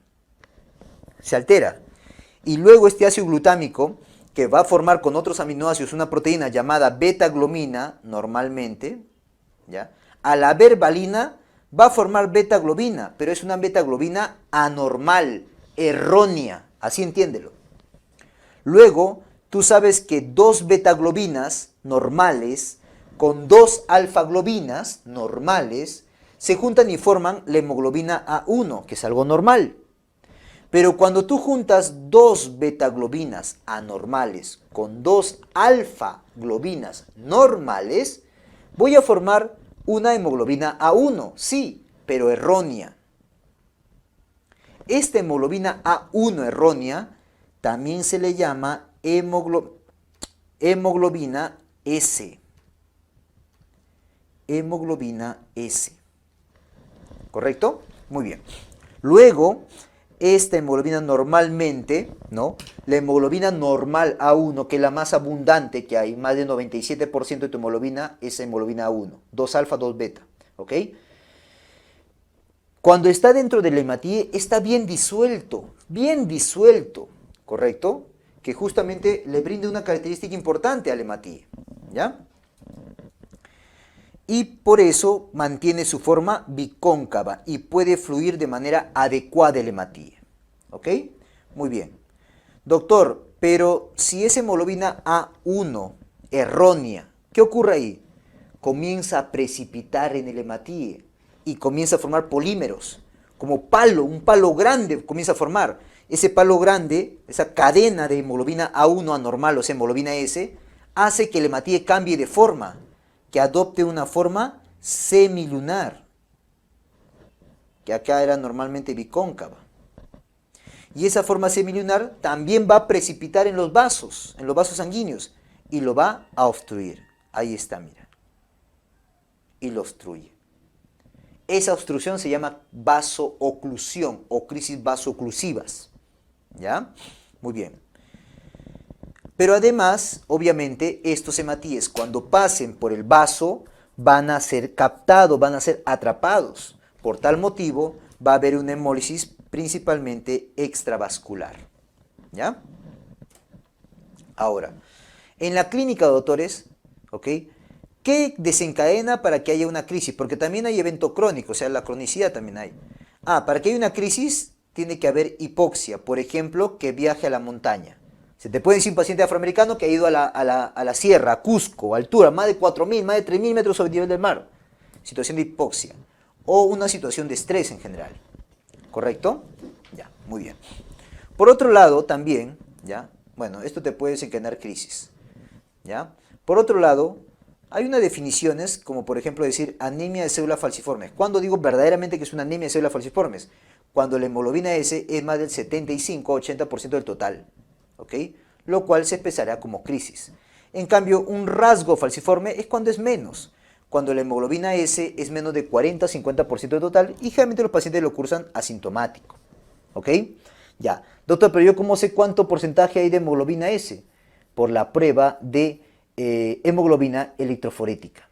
Se altera. Y luego este ácido glutámico, que va a formar con otros aminoácidos una proteína llamada beta-globina, normalmente, ¿ya? Al haber valina, va a formar beta-globina, pero es una beta-globina anormal, errónea, así entiéndelo. Luego, tú sabes que dos beta-globinas normales con dos alfa-globinas normales se juntan y forman la hemoglobina A1, que es algo normal. Pero cuando tú juntas dos beta-globinas anormales con dos alfa-globinas normales, voy a formar una hemoglobina A1, sí, pero errónea. Esta hemoglobina A1 errónea también se le llama hemoglobina S. Hemoglobina S. ¿Correcto? Muy bien. Luego, esta hemoglobina normalmente, ¿no? La hemoglobina normal A1, que es la más abundante que hay, más del 97% de tu hemoglobina es hemoglobina A1, 2 alfa, 2 beta, ¿ok? Cuando está dentro del hematíe, está bien disuelto, ¿correcto? Que justamente le brinda una característica importante al hematíe, ¿ya? Y por eso mantiene su forma bicóncava y puede fluir de manera adecuada el hematíe. ¿Ok? Muy bien. Doctor, pero si es hemoglobina A1 errónea, ¿qué ocurre ahí? Comienza a precipitar en el hematíe y comienza a formar polímeros, como palo, un palo grande comienza a formar. Ese palo grande, esa cadena de hemoglobina A1 anormal, o sea, hemoglobina S, hace que el hematíe cambie de forma, que adopte una forma semilunar, que acá era normalmente bicóncava. Y esa forma semilunar también va a precipitar en los vasos sanguíneos, y lo va a obstruir. Ahí está, mira. Y lo obstruye. Esa obstrucción se llama vasooclusión o crisis vasooclusivas. ¿Ya? Muy bien. Pero además, obviamente, estos hematíes, cuando pasen por el vaso, van a ser captados, van a ser atrapados. Por tal motivo, va a haber una hemólisis principalmente extravascular. ¿Ya? Ahora, en la clínica, doctores, ¿ok? ¿Qué desencadena para que haya una crisis? Porque también hay evento crónico, o sea, la cronicidad también hay. Para que haya una crisis, tiene que haber hipoxia, por ejemplo, que viaje a la montaña. Se te puede decir un paciente afroamericano que ha ido a la sierra, a Cusco, a altura, más de 4.000, más de 3.000 metros sobre el nivel del mar. Situación de hipoxia. O una situación de estrés en general. ¿Correcto? Ya, muy bien. Por otro lado, también, ¿ya? Bueno, esto te puede desencadenar crisis. ¿Ya? Por otro lado, hay unas definiciones, como por ejemplo decir anemia de células falciformes. ¿Cuándo digo verdaderamente que es una anemia de células falciformes? Cuando la hemoglobina S es más del 75-80% del total. ¿Ok? Lo cual se expresará como crisis. En cambio, un rasgo falciforme es cuando es menos. Cuando la hemoglobina S es menos de 40-50% del total y generalmente los pacientes lo cursan asintomático. ¿Ok? Ya. Doctor, pero yo ¿cómo sé cuánto porcentaje hay de hemoglobina S? Por la prueba de hemoglobina electroforética.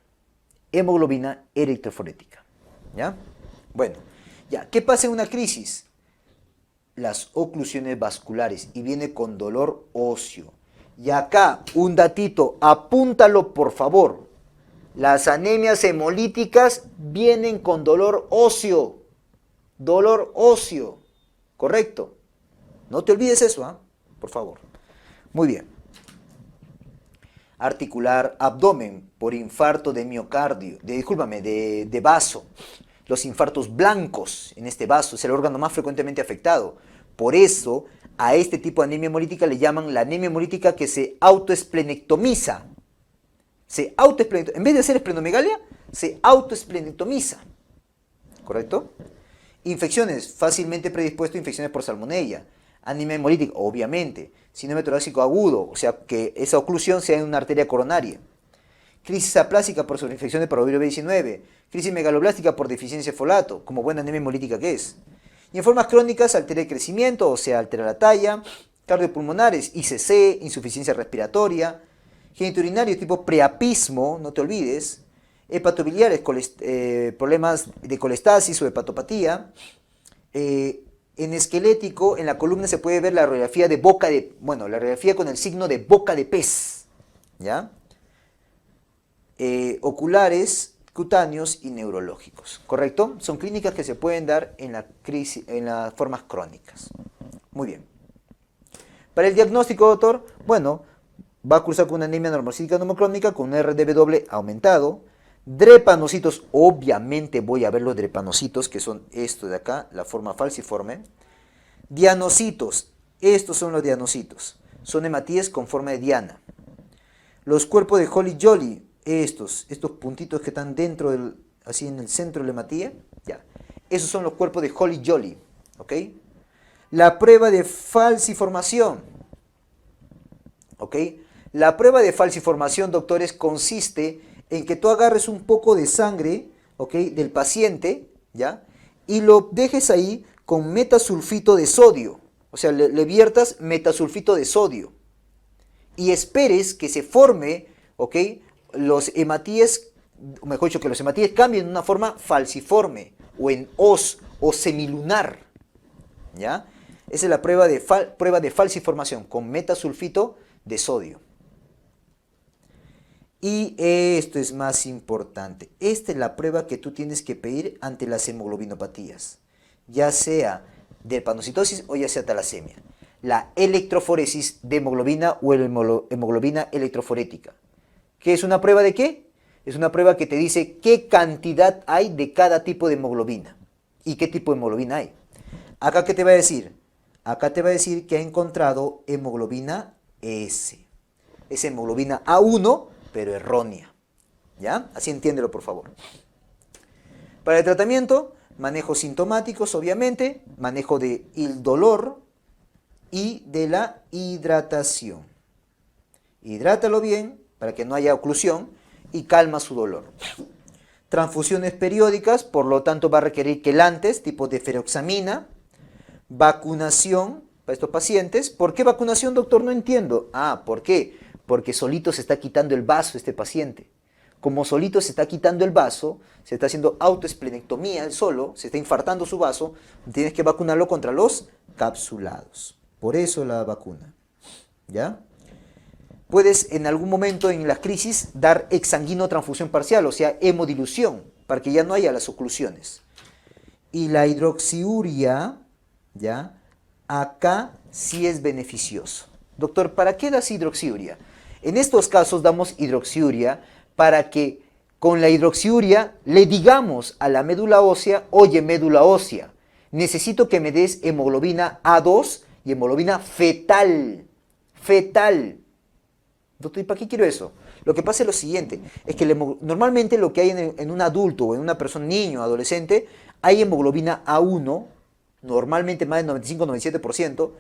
Hemoglobina electroforética. ¿Ya? Bueno, ya. ¿Qué pasa en una crisis? Las oclusiones vasculares y viene con dolor óseo. Y acá, un datito, apúntalo por favor. Las anemias hemolíticas vienen con dolor óseo. Dolor óseo. ¿Correcto? No te olvides eso, por favor. Muy bien. Articular abdomen por infarto de miocardio, de vaso. Los infartos blancos en este vaso es el órgano más frecuentemente afectado. Por eso, a este tipo de anemia hemolítica le llaman la anemia hemolítica que se autoesplenectomiza. En vez de hacer esplenomegalia, se autoesplenectomiza. ¿Correcto? Infecciones, fácilmente predispuesto a infecciones por salmonella. Anemia hemolítica, obviamente. Síndrome torácico agudo, o sea, que esa oclusión sea en una arteria coronaria. Crisis aplásica por sobreinfección de parvovirus B19. Crisis megaloblástica por deficiencia de folato, como buena anemia hemolítica que es. Y en formas crónicas altera el crecimiento, o sea, altera la talla. Cardiopulmonares, ICC, insuficiencia respiratoria. Genitourinario tipo preapismo, no te olvides. Hepatobiliares, problemas de colestasis o hepatopatía. En esquelético, en la columna se puede ver la radiografía de boca de, bueno, la radiografía con el signo de boca de pez, ¿ya? Oculares, cutáneos y neurológicos, ¿correcto? Son clínicas que se pueden dar en las formas crónicas. Muy bien. Para el diagnóstico, doctor, bueno, va a cursar con una anemia normocítica neumocrónica con un RDW aumentado. Drepanocitos, obviamente voy a ver los drepanocitos, que son esto de acá, la forma falciforme. Dianocitos, estos son los dianocitos. Son hematíes con forma de diana. Los cuerpos de Holly Jolly, estos puntitos que están dentro así en el centro de la hematía, ya. Esos son los cuerpos de Holly Jolly, ¿ok? La prueba de falciformación, ¿ok? La prueba de falciformación, doctores, consiste en que tú agarres un poco de sangre, ¿ok?, del paciente, ¿ya? Y lo dejes ahí con metasulfito de sodio. O sea, le viertas metasulfito de sodio. Y esperes que se forme, ¿ok?, los hematíes, mejor dicho, que los hematíes cambien en una forma falciforme, o en os, o semilunar, ¿ya? Esa es la prueba de falciformación, con metasulfito de sodio. Y esto es más importante. Esta es la prueba que tú tienes que pedir ante las hemoglobinopatías, ya sea drepanocitosis o ya sea talasemia. La electroforesis de hemoglobina o hemoglobina electroforética. ¿Qué es una prueba de qué? Es una prueba que te dice qué cantidad hay de cada tipo de hemoglobina y qué tipo de hemoglobina hay. Acá, ¿qué te va a decir? Acá te va a decir que ha encontrado hemoglobina S. Es hemoglobina A1, pero errónea. ¿Ya? Así entiéndelo, por favor. Para el tratamiento, manejos sintomáticos, obviamente, manejo del dolor y de la hidratación. Hidrátalo bien para que no haya oclusión y calma su dolor. Transfusiones periódicas, por lo tanto va a requerir quelantes, tipo de feroxamina. Vacunación para estos pacientes. ¿Por qué vacunación, doctor? No entiendo. Ah, ¿por qué? Porque solito se está quitando el vaso este paciente. Como solito se está quitando el vaso, se está haciendo autoesplenectomía él solo, se está infartando su vaso, tienes que vacunarlo contra los capsulados. Por eso la vacuna. ¿Ya? Puedes en algún momento en las crisis dar exsanguinotransfusión parcial, o sea, hemodilución, para que ya no haya las oclusiones. Y la hidroxiuria, ¿ya? Acá sí es beneficioso. Doctor, ¿para qué das hidroxiuria? En estos casos damos hidroxiuria para que con la hidroxiuria le digamos a la médula ósea, oye, médula ósea, necesito que me des hemoglobina A2 y hemoglobina fetal. Fetal. Doctor, ¿y para qué quiero eso? Lo que pasa es lo siguiente, es que normalmente lo que hay en un adulto o en una persona, niño, adolescente, hay hemoglobina A1, normalmente más del 95-97%,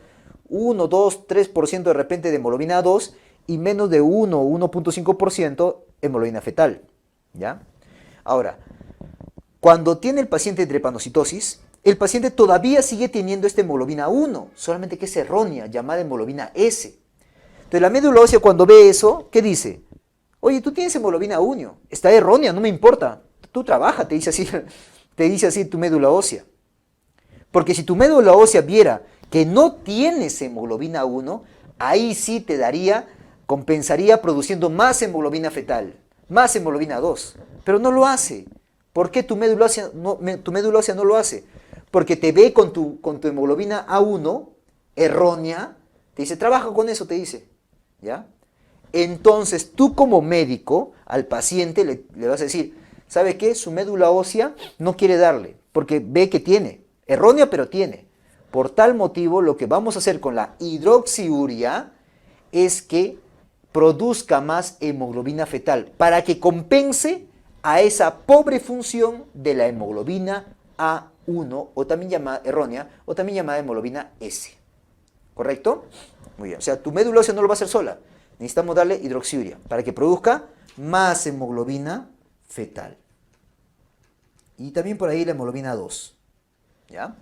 1, 2, 3% de repente de hemoglobina A2 y menos de 1 o 1.5% hemoglobina fetal, ¿ya? Ahora, cuando tiene el paciente drepanocitosis, el paciente todavía sigue teniendo esta hemoglobina A1, solamente que es errónea, llamada hemoglobina S. Entonces la médula ósea cuando ve eso, ¿qué dice? Oye, tú tienes hemoglobina A1, está errónea, no me importa, tú trabaja, te dice así tu médula ósea. Porque si tu médula ósea viera que no tienes hemoglobina A1, ahí sí te daría, compensaría produciendo más hemoglobina fetal, más hemoglobina A2, pero no lo hace. ¿Por qué tu médula ósea no lo hace? Porque te ve con tu hemoglobina A1 errónea, te dice, trabaja con eso, te dice, ¿ya? Entonces tú como médico al paciente le vas a decir, ¿sabe qué? Su médula ósea no quiere darle, porque ve que tiene, errónea pero tiene. Por tal motivo lo que vamos a hacer con la hidroxiuria es que produzca más hemoglobina fetal, para que compense a esa pobre función de la hemoglobina A1, o también llamada errónea, o también llamada hemoglobina S. ¿correcto? Muy bien, o sea, tu médula ósea no lo va a hacer sola. Necesitamos darle hidroxiuria para que produzca más hemoglobina fetal. Y también por ahí la hemoglobina 2. ¿Ya?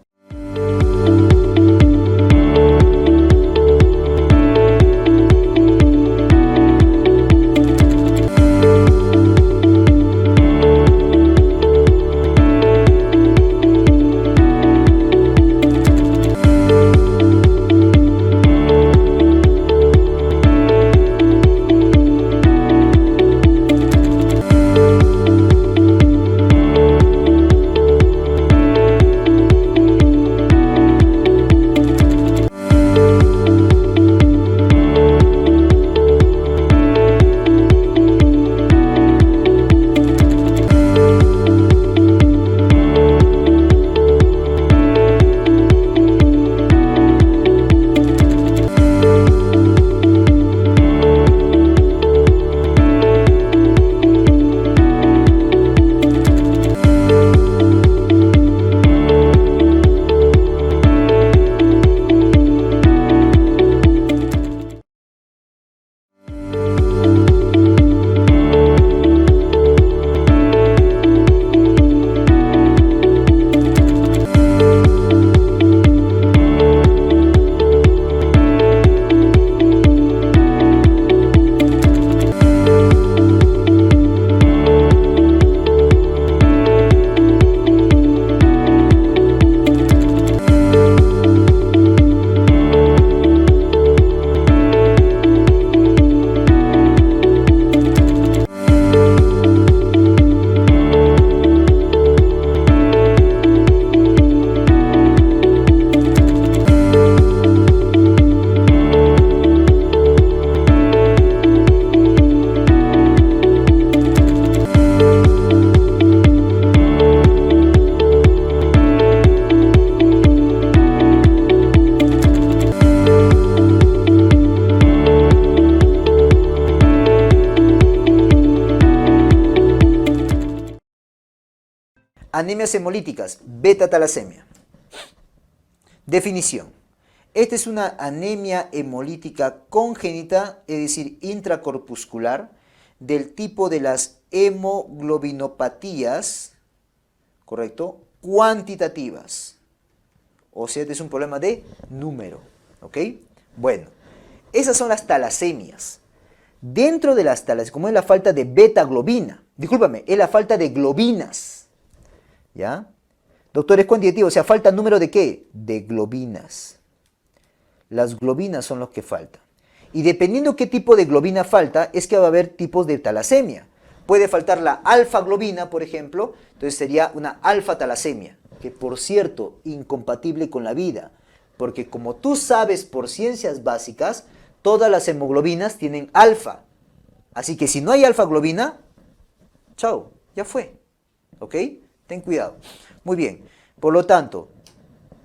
Anemias hemolíticas, beta-talasemia. Definición. Esta es una anemia hemolítica congénita, es decir, intracorpuscular, del tipo de las hemoglobinopatías, ¿correcto? Cuantitativas. O sea, este es un problema de número, ¿ok? Bueno, esas son las talasemias. Dentro de las talasemias, como es la falta de beta-globina, discúlpame, es la falta de globinas, ¿ya? Doctor, es cuantitativo, o sea, falta número de ¿qué? De globinas. Las globinas son los que faltan. Y dependiendo qué tipo de globina falta, es que va a haber tipos de talasemia. Puede faltar la alfa-globina, por ejemplo, entonces sería una alfa-talasemia, que por cierto, incompatible con la vida, porque como tú sabes por ciencias básicas, todas las hemoglobinas tienen alfa. Así que si no hay alfa-globina, chao, ya fue. ¿Ok? Ten cuidado. Muy bien. Por lo tanto,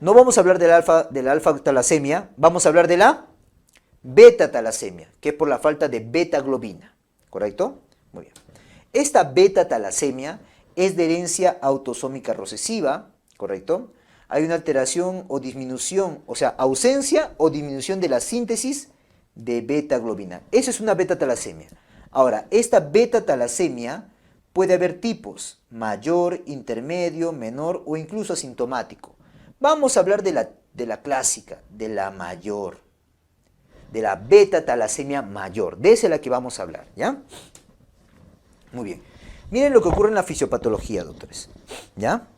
no vamos a hablar de la alfa-talasemia, vamos a hablar de la beta-talasemia, que es por la falta de beta-globina. ¿Correcto? Muy bien. Esta beta-talasemia es de herencia autosómica recesiva, ¿correcto? Hay una alteración o disminución, o sea, ausencia o disminución de la síntesis de beta-globina. Eso es una beta-talasemia. Ahora, esta beta-talasemia puede haber tipos, mayor, intermedio, menor o incluso asintomático. Vamos a hablar de la clásica, de la mayor, de la beta-talasemia mayor. De esa es la que vamos a hablar, ¿ya? Muy bien. Miren lo que ocurre en la fisiopatología, doctores, ¿ya?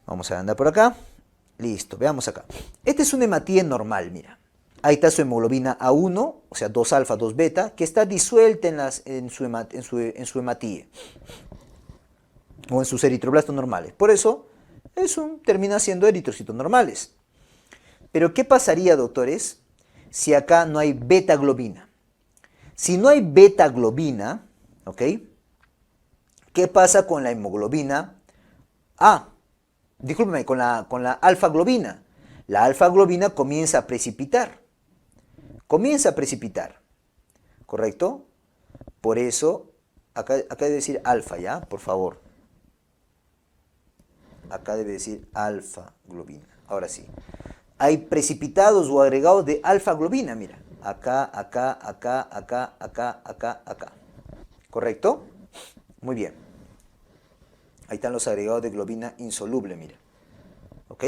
Vamos a andar por acá. Listo, veamos acá. Esta es una hematía normal, mira. Ahí está su hemoglobina A1, o sea, 2 alfa, 2 beta, que está disuelta en su hematía, o en sus eritroblastos normales. Por eso, termina siendo eritrocitos normales. Pero, ¿qué pasaría, doctores, si acá no hay beta-globina? Si no hay beta-globina, ¿ok? ¿Qué pasa con la hemoglobina A? Discúlpeme, con la alfa-globina. La alfa-globina comienza a precipitar. ¿Correcto? Por eso, acá debe decir alfa, ¿ya? Por favor. Acá debe decir alfa-globina. Ahora sí. hay precipitados o agregados de alfa-globina, mira. Acá, acá, acá, acá, acá, acá, acá. ¿Correcto? Muy bien. Ahí están los agregados de globina insoluble, mira. ¿Ok?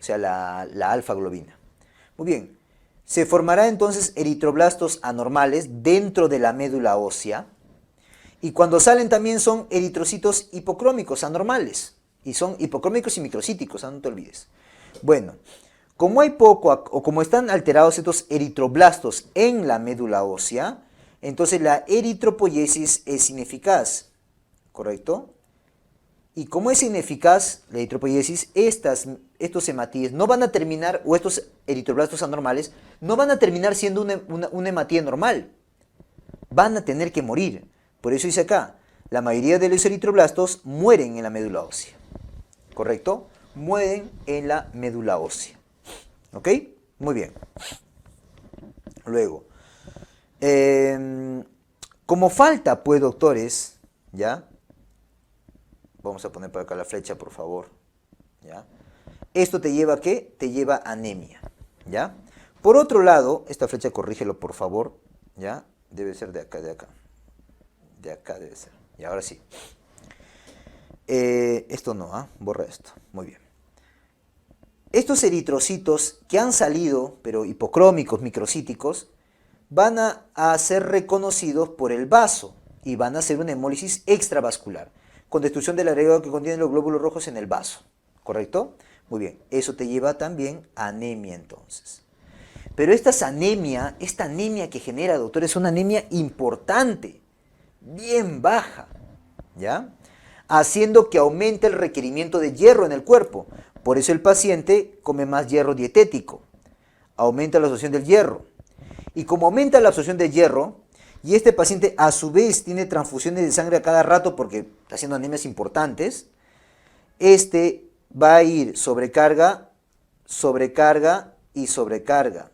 O sea, la alfa-globina. Muy bien. Se formará entonces eritroblastos anormales dentro de la médula ósea. Y cuando salen también son eritrocitos hipocrómicos anormales. Y son hipocrómicos y microcíticos, no te olvides. Bueno, como hay poco o como están alterados estos eritroblastos en la médula ósea, entonces la eritropoiesis es ineficaz, ¿correcto? Y como es ineficaz la eritropoiesis, estos hematíes no van a terminar, o estos eritroblastos anormales, no van a terminar siendo una hematía normal. Van a tener que morir. Por eso dice acá, la mayoría de los eritroblastos mueren en la médula ósea. ¿Correcto? Mueren en la médula ósea. ¿Ok? Muy bien. Luego, como falta, pues, doctores, ¿ya? Vamos a poner por acá la flecha, por favor. ¿Ya? ¿Esto te lleva a qué? Te lleva a anemia. ¿Ya? Por otro lado, esta flecha corrígelo, por favor. ¿Ya? Debe ser de acá, de acá. De acá debe ser. Y ahora sí. Esto no, ¿ah? Borra esto. Muy bien. Estos eritrocitos que han salido, pero hipocrómicos, microcíticos, van a ser reconocidos por el vaso y van a hacer una hemólisis extravascular, con destrucción del agregado que contiene los glóbulos rojos en el vaso. ¿Correcto? Muy bien. Eso te lleva también a anemia entonces. Pero esta anemia que genera, doctor, es una anemia importante, bien baja, ¿ya? Haciendo que aumente el requerimiento de hierro en el cuerpo. Por eso el paciente come más hierro dietético. Aumenta la absorción del hierro. Y como aumenta la absorción del hierro, y este paciente a su vez tiene transfusiones de sangre a cada rato porque está haciendo anemias importantes, este va a ir sobrecarga, sobrecarga y sobrecarga.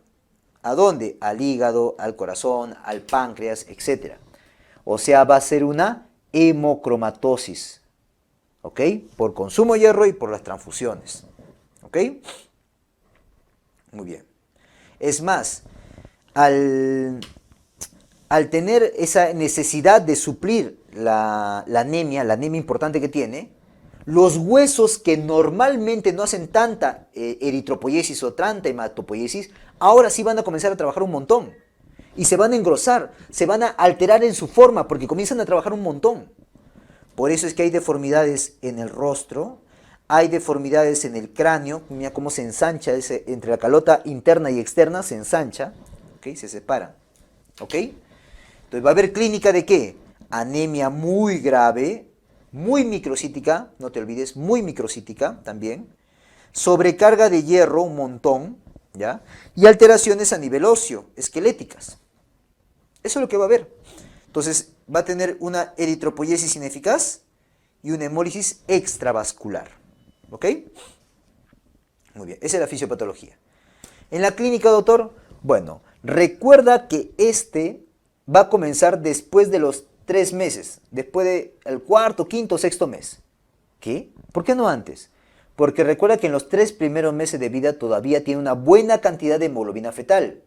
¿A dónde? Al hígado, al corazón, al páncreas, etc. O sea, va a ser una hemocromatosis. ¿Ok? Por consumo de hierro y por las transfusiones. ¿Ok? Muy bien. Es más, al tener esa necesidad de suplir la anemia importante que tiene, los huesos que normalmente no hacen tanta eritropoiesis o tanta hematopoiesis, ahora sí van a comenzar a trabajar un montón. Y se van a engrosar, se van a alterar en su forma porque comienzan a trabajar un montón. Por eso es que hay deformidades en el rostro, hay deformidades en el cráneo, mira cómo se ensancha entre la calota interna y externa, se ensancha, ¿okay? Se separan. ¿Ok? Entonces va a haber clínica de ¿qué? Anemia muy grave, muy microcítica, no te olvides, muy microcítica también, sobrecarga de hierro un montón, ¿ya? Y alteraciones a nivel óseo, esqueléticas. Eso es lo que va a haber. Entonces va a tener una eritropoiesis ineficaz y una hemólisis extravascular. ¿Ok? Muy bien, esa es la fisiopatología. En la clínica, doctor, bueno, recuerda que va a comenzar después de los 3 meses, después del cuarto, quinto, sexto mes. ¿Qué? ¿Por qué no antes? Porque recuerda que en los 3 primeros meses de vida todavía tiene una buena cantidad de hemoglobina fetal.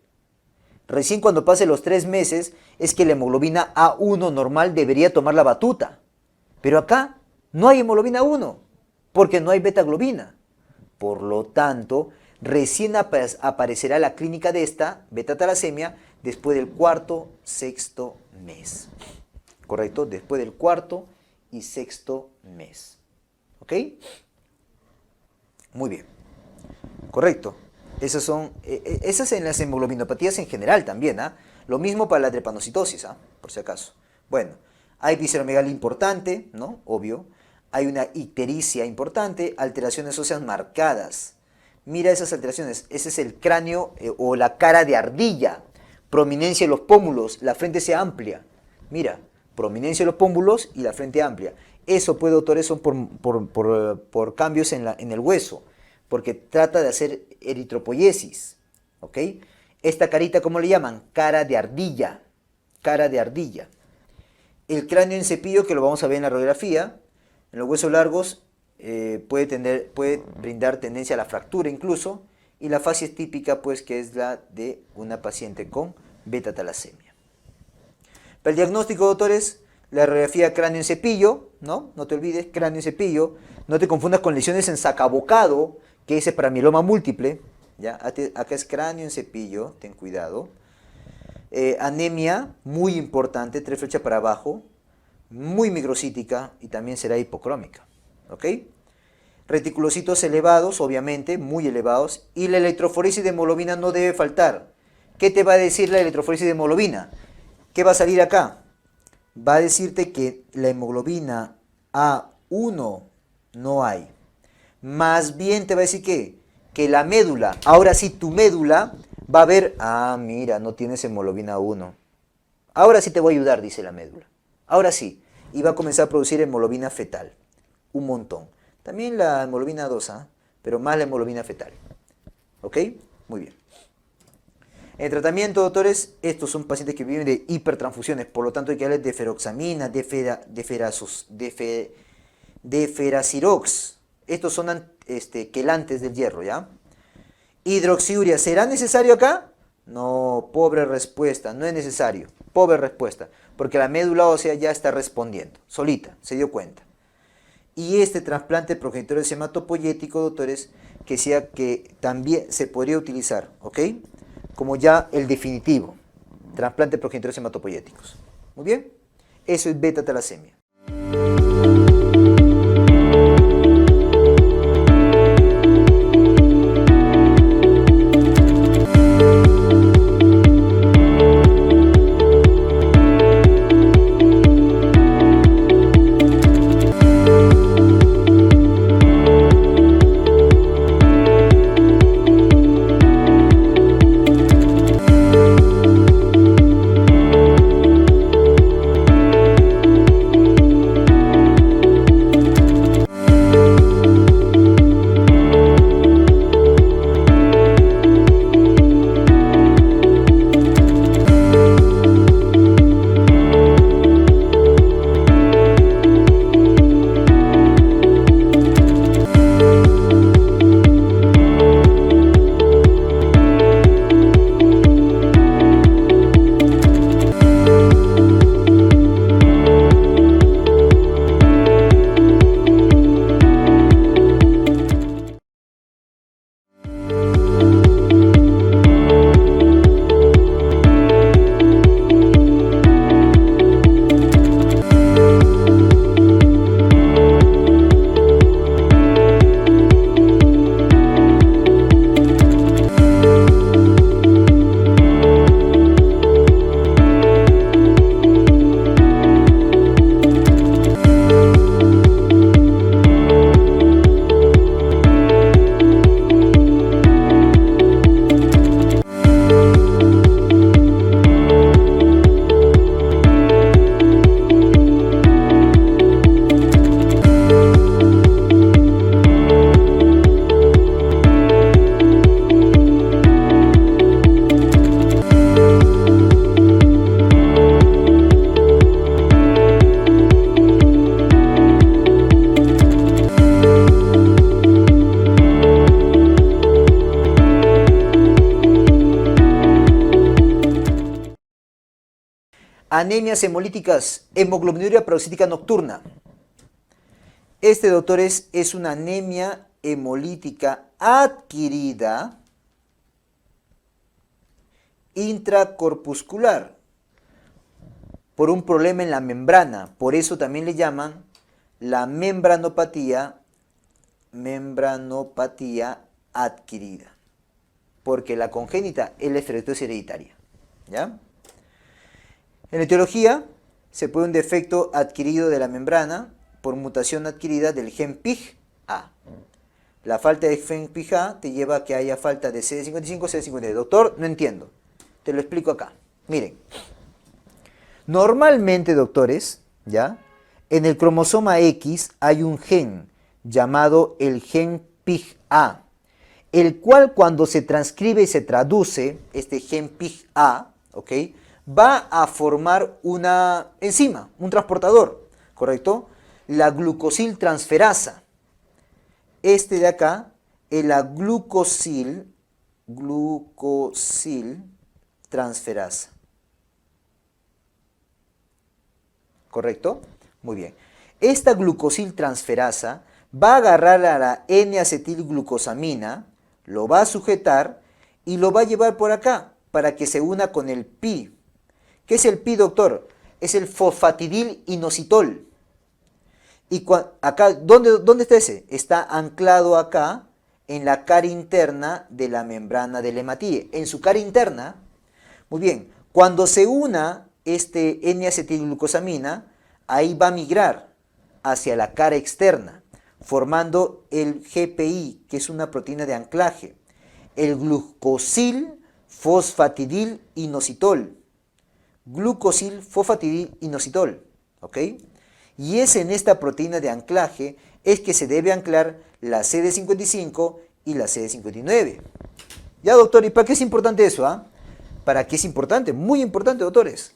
Recién cuando pase los 3 meses es que la hemoglobina A1 normal debería tomar la batuta. Pero acá no hay hemoglobina A1, porque no hay beta-globina. Por lo tanto, recién aparecerá la clínica de esta beta-talasemia después del cuarto, sexto mes. ¿Correcto? Después del cuarto y sexto mes. ¿Ok? Muy bien. Correcto. Esas en las hemoglobinopatías en general también, ¿ah? Lo mismo para la drepanocitosis, ¿ah? Por si acaso. Bueno, hay visceromegalia importante, ¿no? Obvio. Hay una ictericia importante, alteraciones óseas marcadas. Mira esas alteraciones. Ese es el cráneo o la cara de ardilla. Prominencia de los pómulos, la frente se amplia. Mira, prominencia de los pómulos y la frente amplia. Eso, pues, doctores, son por cambios en el hueso, porque trata de hacer eritropoiesis. ¿Ok? Esta carita, ¿cómo le llaman? Cara de ardilla. Cara de ardilla. El cráneo en cepillo, que lo vamos a ver en la radiografía, en los huesos largos puede brindar tendencia a la fractura incluso, y la facies típica, pues, que es la de una paciente con beta-talasemia. Para el diagnóstico, doctores, la radiografía cráneo en cepillo, ¿no? No te olvides, cráneo en cepillo. No te confundas con lesiones en sacabocado, que ese es para mieloma múltiple, ¿ya? Acá es cráneo en cepillo, ten cuidado. Anemia, muy importante, 3 flechas para abajo, muy microcítica y también será hipocrómica, ¿ok? Reticulocitos elevados, obviamente, muy elevados, y la electroforesis de hemoglobina no debe faltar. ¿Qué te va a decir la electroforesis de hemoglobina? ¿Qué va a salir acá? Va a decirte que la hemoglobina A1 no hay. Más bien te va a decir que la médula, ahora sí tu médula va a ver, mira, no tienes hemoglobina A1. Ahora sí te voy a ayudar, dice la médula. Ahora sí. Y va a comenzar a producir hemoglobina fetal. Un montón. También la hemoglobina A2, pero más la hemoglobina fetal. ¿Ok? Muy bien. En el tratamiento, doctores, estos son pacientes que viven de hipertransfusiones, por lo tanto hay que darles deferoxamina, deferacirox. Estos son quelantes del hierro, ¿ya? Hidroxiuria, ¿será necesario acá? No, pobre respuesta, no es necesario. Pobre respuesta, porque la médula ósea ya está respondiendo, solita, se dio cuenta. Y este trasplante progenitor hematopoyético, doctores, que también se podría utilizar, ¿ok? Como ya el definitivo, trasplante progenitores hematopoyéticos. Muy bien, eso es beta-talasemia. Anemias hemolíticas, hemoglobinuria paroxítica nocturna. Este, doctores, es una anemia hemolítica adquirida intracorpuscular por un problema en la membrana. Por eso también le llaman la membranopatía adquirida. Porque la congénita es la esclerosis hereditaria. ¿Ya? En la etiología se puede un defecto adquirido de la membrana por mutación adquirida del gen PIG-A. La falta de gen PIG-A te lleva a que haya falta de CD55, CD52. Doctor, no entiendo. Te lo explico acá. Miren. Normalmente, doctores, ¿ya? En el cromosoma X hay un gen llamado el gen PIG-A, el cual cuando se transcribe y se traduce, este gen PIG-A, ¿ok?, va a formar una enzima, un transportador, ¿correcto? La glucosiltransferasa. Este de acá es la glucosiltransferasa. glucosil transferasa. ¿Correcto? Muy bien. Esta glucosil transferasa va a agarrar a la N-acetilglucosamina, lo va a sujetar y lo va a llevar por acá para que se una con el pi. ¿Qué es el pi, doctor? Es el fosfatidilinositol. Y acá, ¿dónde está ese? Está anclado acá en la cara interna de la membrana del hematíe. En su cara interna, muy bien, cuando se una este N-acetilglucosamina, ahí va a migrar hacia la cara externa, formando el GPI, que es una proteína de anclaje, el glucosil fosfatidilinositol. Glucosil fosfatidilinositol, ¿ok? Y es en esta proteína de anclaje es que se debe anclar la CD55 y la CD59. Ya, doctor, ¿y para qué es importante eso? ¿Para qué es importante? Muy importante, doctores.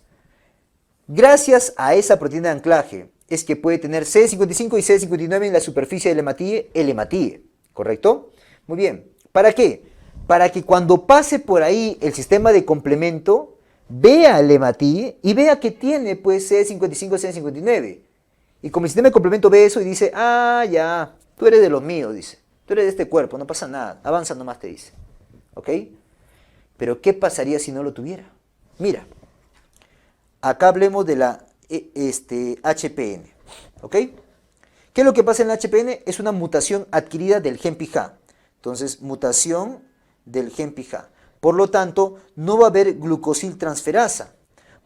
Gracias a esa proteína de anclaje es que puede tener CD55 y CD59 en la superficie del hematíe, el hematíe, ¿correcto? Muy bien. ¿Para qué? Para que cuando pase por ahí el sistema de complemento, vea el hematíe y vea que tiene pues CD55, CD59. Y como el sistema de complemento ve eso y dice, ah, ya, tú eres de los míos, dice. Tú eres de este cuerpo, no pasa nada, avanza nomás, te dice. ¿Ok? Pero ¿qué pasaría si no lo tuviera? Mira, acá hablemos de la HPN. ¿Ok? ¿Qué es lo que pasa en la HPN? Es una mutación adquirida del gen PIHA. Entonces, mutación del gen PIHA. Por lo tanto, no va a haber glucosil transferasa.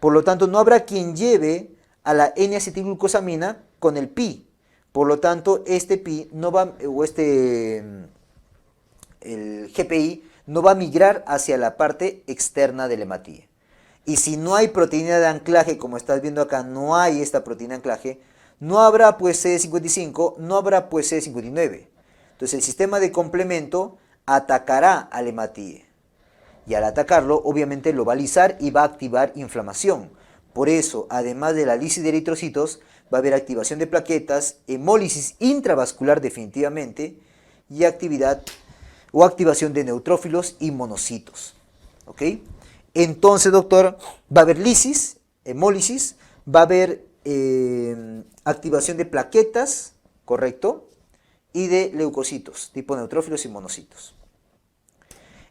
Por lo tanto, no habrá quien lleve a la N-acetilglucosamina con el pi. Por lo tanto, este pi no va, o el GPI no va a migrar hacia la parte externa del hematíe. Y si no hay proteína de anclaje, como estás viendo acá, no hay esta proteína de anclaje, no habrá pues CD55, no habrá pues CD59. Entonces el sistema de complemento atacará al hematíe. Y al atacarlo, obviamente lo va a lisar y va a activar inflamación. Por eso, además de la lisis de eritrocitos, va a haber activación de plaquetas, hemólisis intravascular definitivamente, y actividad o activación de neutrófilos y monocitos. ¿Ok? Entonces, doctor, va a haber lisis, hemólisis, va a haber activación de plaquetas, ¿correcto? Y de leucocitos, tipo neutrófilos y monocitos.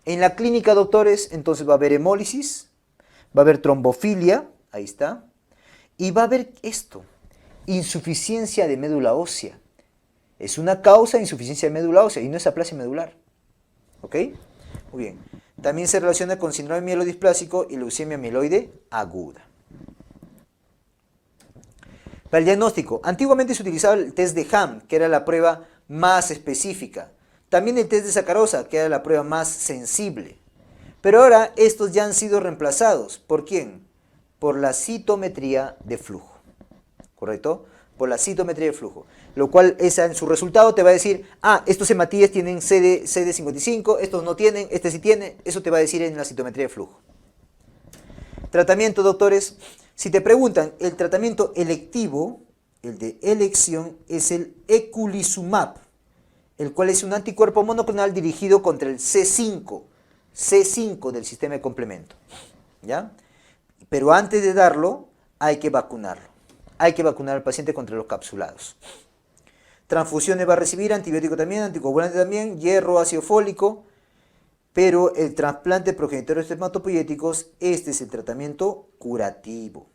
En la clínica, doctores, entonces va a haber hemólisis, va a haber trombofilia, ahí está, y va a haber esto, insuficiencia de médula ósea. Es una causa de insuficiencia de médula ósea y no es aplasia medular. ¿Ok? Muy bien. También se relaciona con síndrome mielodisplásico y leucemia mieloide aguda. Para el diagnóstico, antiguamente se utilizaba el test de Ham, que era la prueba más específica. También el test de sacarosa, que era la prueba más sensible. Pero ahora estos ya han sido reemplazados. ¿Por quién? Por la citometría de flujo. ¿Correcto? Por la citometría de flujo. Lo cual en su resultado te va a decir, ah, estos hematíes tienen CD55, estos no tienen, este sí tiene. Eso te va a decir en la citometría de flujo. Tratamiento, doctores. Si te preguntan, el tratamiento electivo, el de elección, es el eculizumab, el cual es un anticuerpo monoclonal dirigido contra el C5 del sistema de complemento. ¿Ya? Pero antes de darlo, hay que vacunarlo. Hay que vacunar al paciente contra los capsulados. Transfusiones va a recibir, antibiótico también, anticoagulante también, hierro, ácido fólico, pero el trasplante de progenitores hematopoyéticos, este es el tratamiento curativo.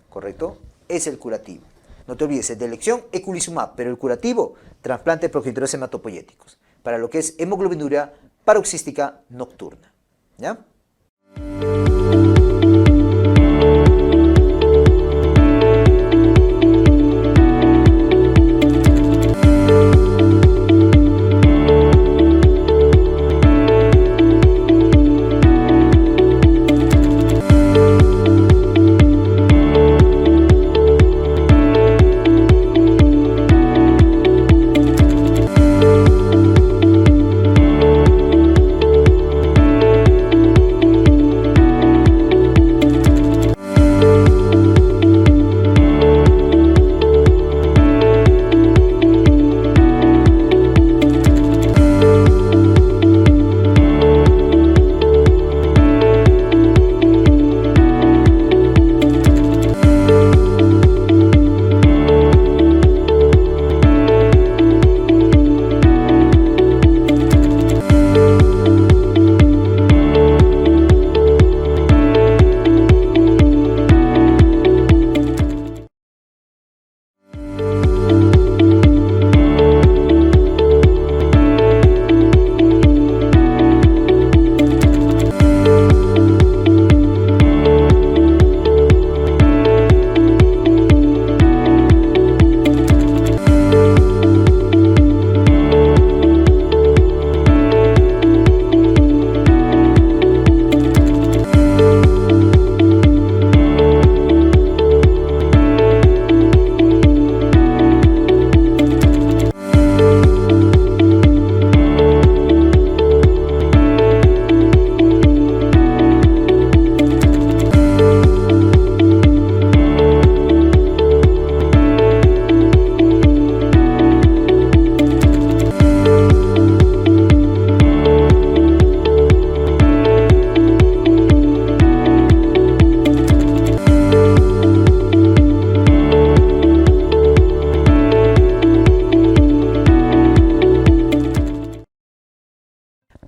¿Correcto? Es el curativo. No te olvides, el de elección, eculizumab, pero el curativo, trasplante de progenitores hematopoyéticos, para lo que es hemoglobinuria paroxística nocturna. ¿Ya?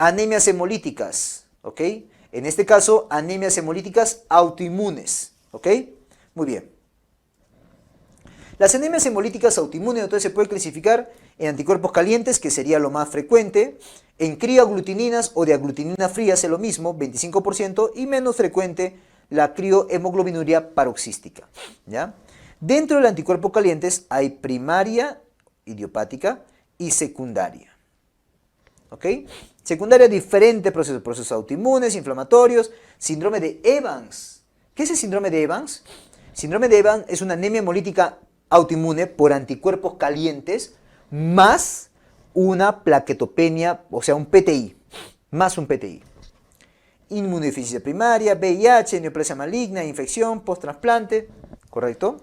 Anemias hemolíticas, ¿ok? En este caso, anemias hemolíticas autoinmunes, ¿ok? Muy bien. Las anemias hemolíticas autoinmunes entonces se puede clasificar en anticuerpos calientes, que sería lo más frecuente, en crioaglutininas o de aglutinina fría es lo mismo, 25%, y menos frecuente la criohemoglobinuria paroxística, ¿ya? Dentro del anticuerpo calientes hay primaria, idiopática, y secundaria, ¿ok? Secundaria, diferentes procesos autoinmunes, inflamatorios, síndrome de Evans. ¿Qué es el síndrome de Evans? Síndrome de Evans es una anemia hemolítica autoinmune por anticuerpos calientes más una plaquetopenia, o sea, un PTI, más un PTI. Inmunodeficiencia primaria, VIH, neoplasia maligna, infección, post-trasplante, ¿correcto?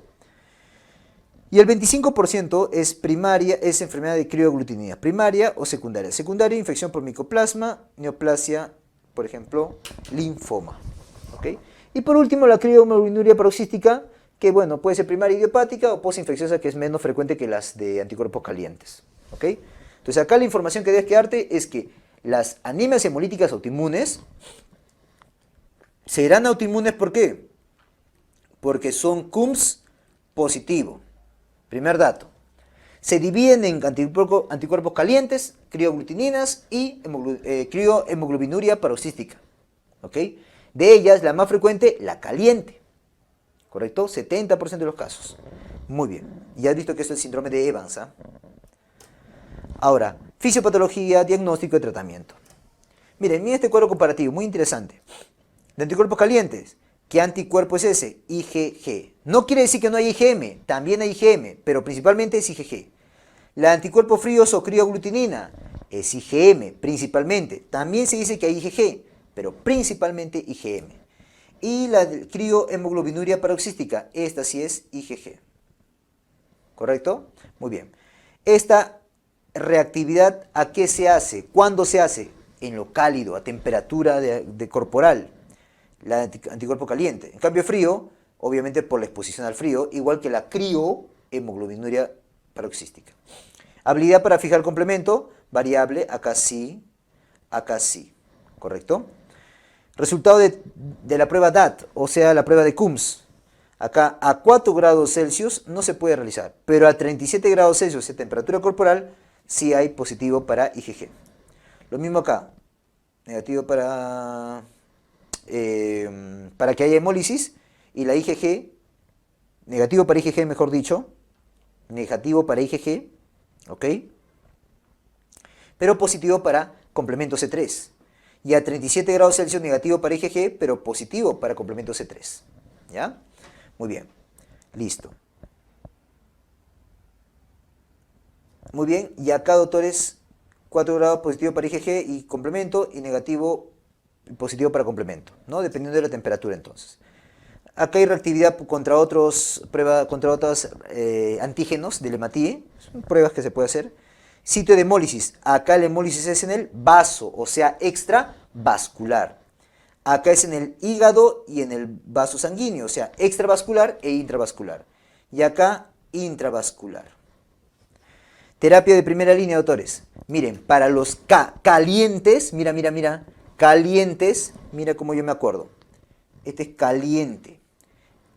Y el 25% es primaria, es enfermedad de crioaglutinina, primaria o secundaria. Secundaria, infección por micoplasma, neoplasia, por ejemplo, linfoma. ¿Ok? Y por último, la criohemoglobinuria paroxística, que bueno, puede ser primaria idiopática o postinfecciosa, que es menos frecuente que las de anticuerpos calientes. ¿Ok? Entonces acá la información que debes quedarte es que las anemias hemolíticas autoinmunes serán autoinmunes, ¿por qué? Porque son CUMS positivo. Primer dato. Se dividen en anticuerpos calientes, crioaglutininas y criohemoglobinuria paroxística. ¿Ok? De ellas, la más frecuente, la caliente. ¿Correcto? 70% de los casos. Muy bien. Ya has visto que esto es el síndrome de Evans, ¿ah? Ahora, fisiopatología, diagnóstico y tratamiento. Miren, mira este cuadro comparativo, muy interesante. De anticuerpos calientes. ¿Qué anticuerpo es ese? IgG. No quiere decir que no hay IgM, también hay IgM, pero principalmente es IgG. La anticuerpo fríos o crioaglutinina es IgM, principalmente. También se dice que hay IgG, pero principalmente IgM. Y la criohemoglobinuria paroxística, esta sí es IgG. ¿Correcto? Muy bien. Esta reactividad, ¿a qué se hace? ¿Cuándo se hace? En lo cálido, a temperatura de corporal. La anticuerpo caliente. En cambio frío, obviamente por la exposición al frío, igual que la criohemoglobinuria paroxística. Habilidad para fijar complemento, variable, acá sí, ¿correcto? Resultado de la prueba DAT, o sea, la prueba de CUMS. Acá a 4 grados Celsius no se puede realizar, pero a 37 grados Celsius de temperatura corporal sí hay positivo para IgG. Lo mismo acá, negativo para que haya hemólisis, y la IgG, negativo para IgG mejor dicho, negativo para IgG, ¿ok? Pero positivo para complemento C3. Y a 37 grados Celsius negativo para IgG, pero positivo para complemento C3. ¿Ya? Muy bien, listo. Muy bien, y acá, doctores, 4 grados positivo para IgG y complemento, y negativo positivo para complemento, ¿no? Dependiendo de la temperatura entonces. Acá hay reactividad contra otros antígenos del hematíe, son pruebas que se puede hacer. Sitio de hemólisis, acá la hemólisis es en el vaso, o sea, extravascular. Acá es en el hígado y en el vaso sanguíneo, o sea, extravascular e intravascular. Y acá, intravascular. Terapia de primera línea, doctores. Miren, para los calientes, mira, calientes, mira cómo yo me acuerdo. Este es caliente.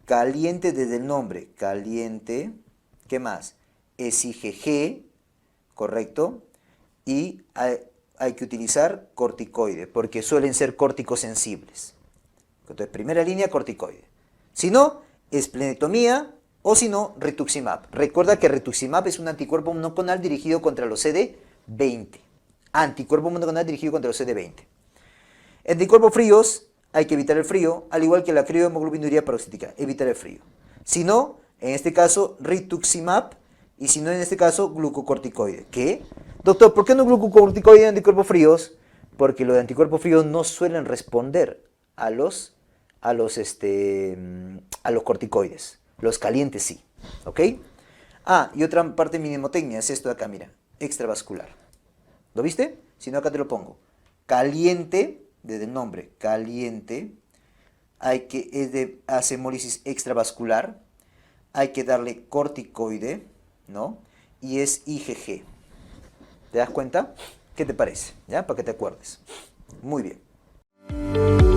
Caliente desde el nombre. Caliente. ¿Qué más? Es IgG, ¿correcto? Y hay que utilizar corticoide, porque suelen ser corticosensibles. Entonces, primera línea, corticoide. Si no, esplenectomía o si no, rituximab. Recuerda que rituximab es un anticuerpo monoclonal dirigido contra los CD20. Anticuerpo monoclonal dirigido contra los CD20. Anticuerpos fríos, hay que evitar el frío, al igual que la criohemoglobinuria paroxítica, evitar el frío. Si no, en este caso, rituximab, y si no, en este caso, glucocorticoide. ¿Qué? Doctor, ¿por qué no glucocorticoide en anticuerpos fríos? Porque los de anticuerpos fríos no suelen responder a los corticoides. Los calientes sí. ¿Ok? Ah, y otra parte mnemotecnia es esto de acá, mira. Extravascular. ¿Lo viste? Si no, acá te lo pongo. Caliente, desde el nombre, caliente. Hace hemólisis extravascular. Hay que darle corticoide, ¿no? Y es IgG. ¿Te das cuenta? ¿Qué te parece? ¿Ya? Para que te acuerdes. Muy bien.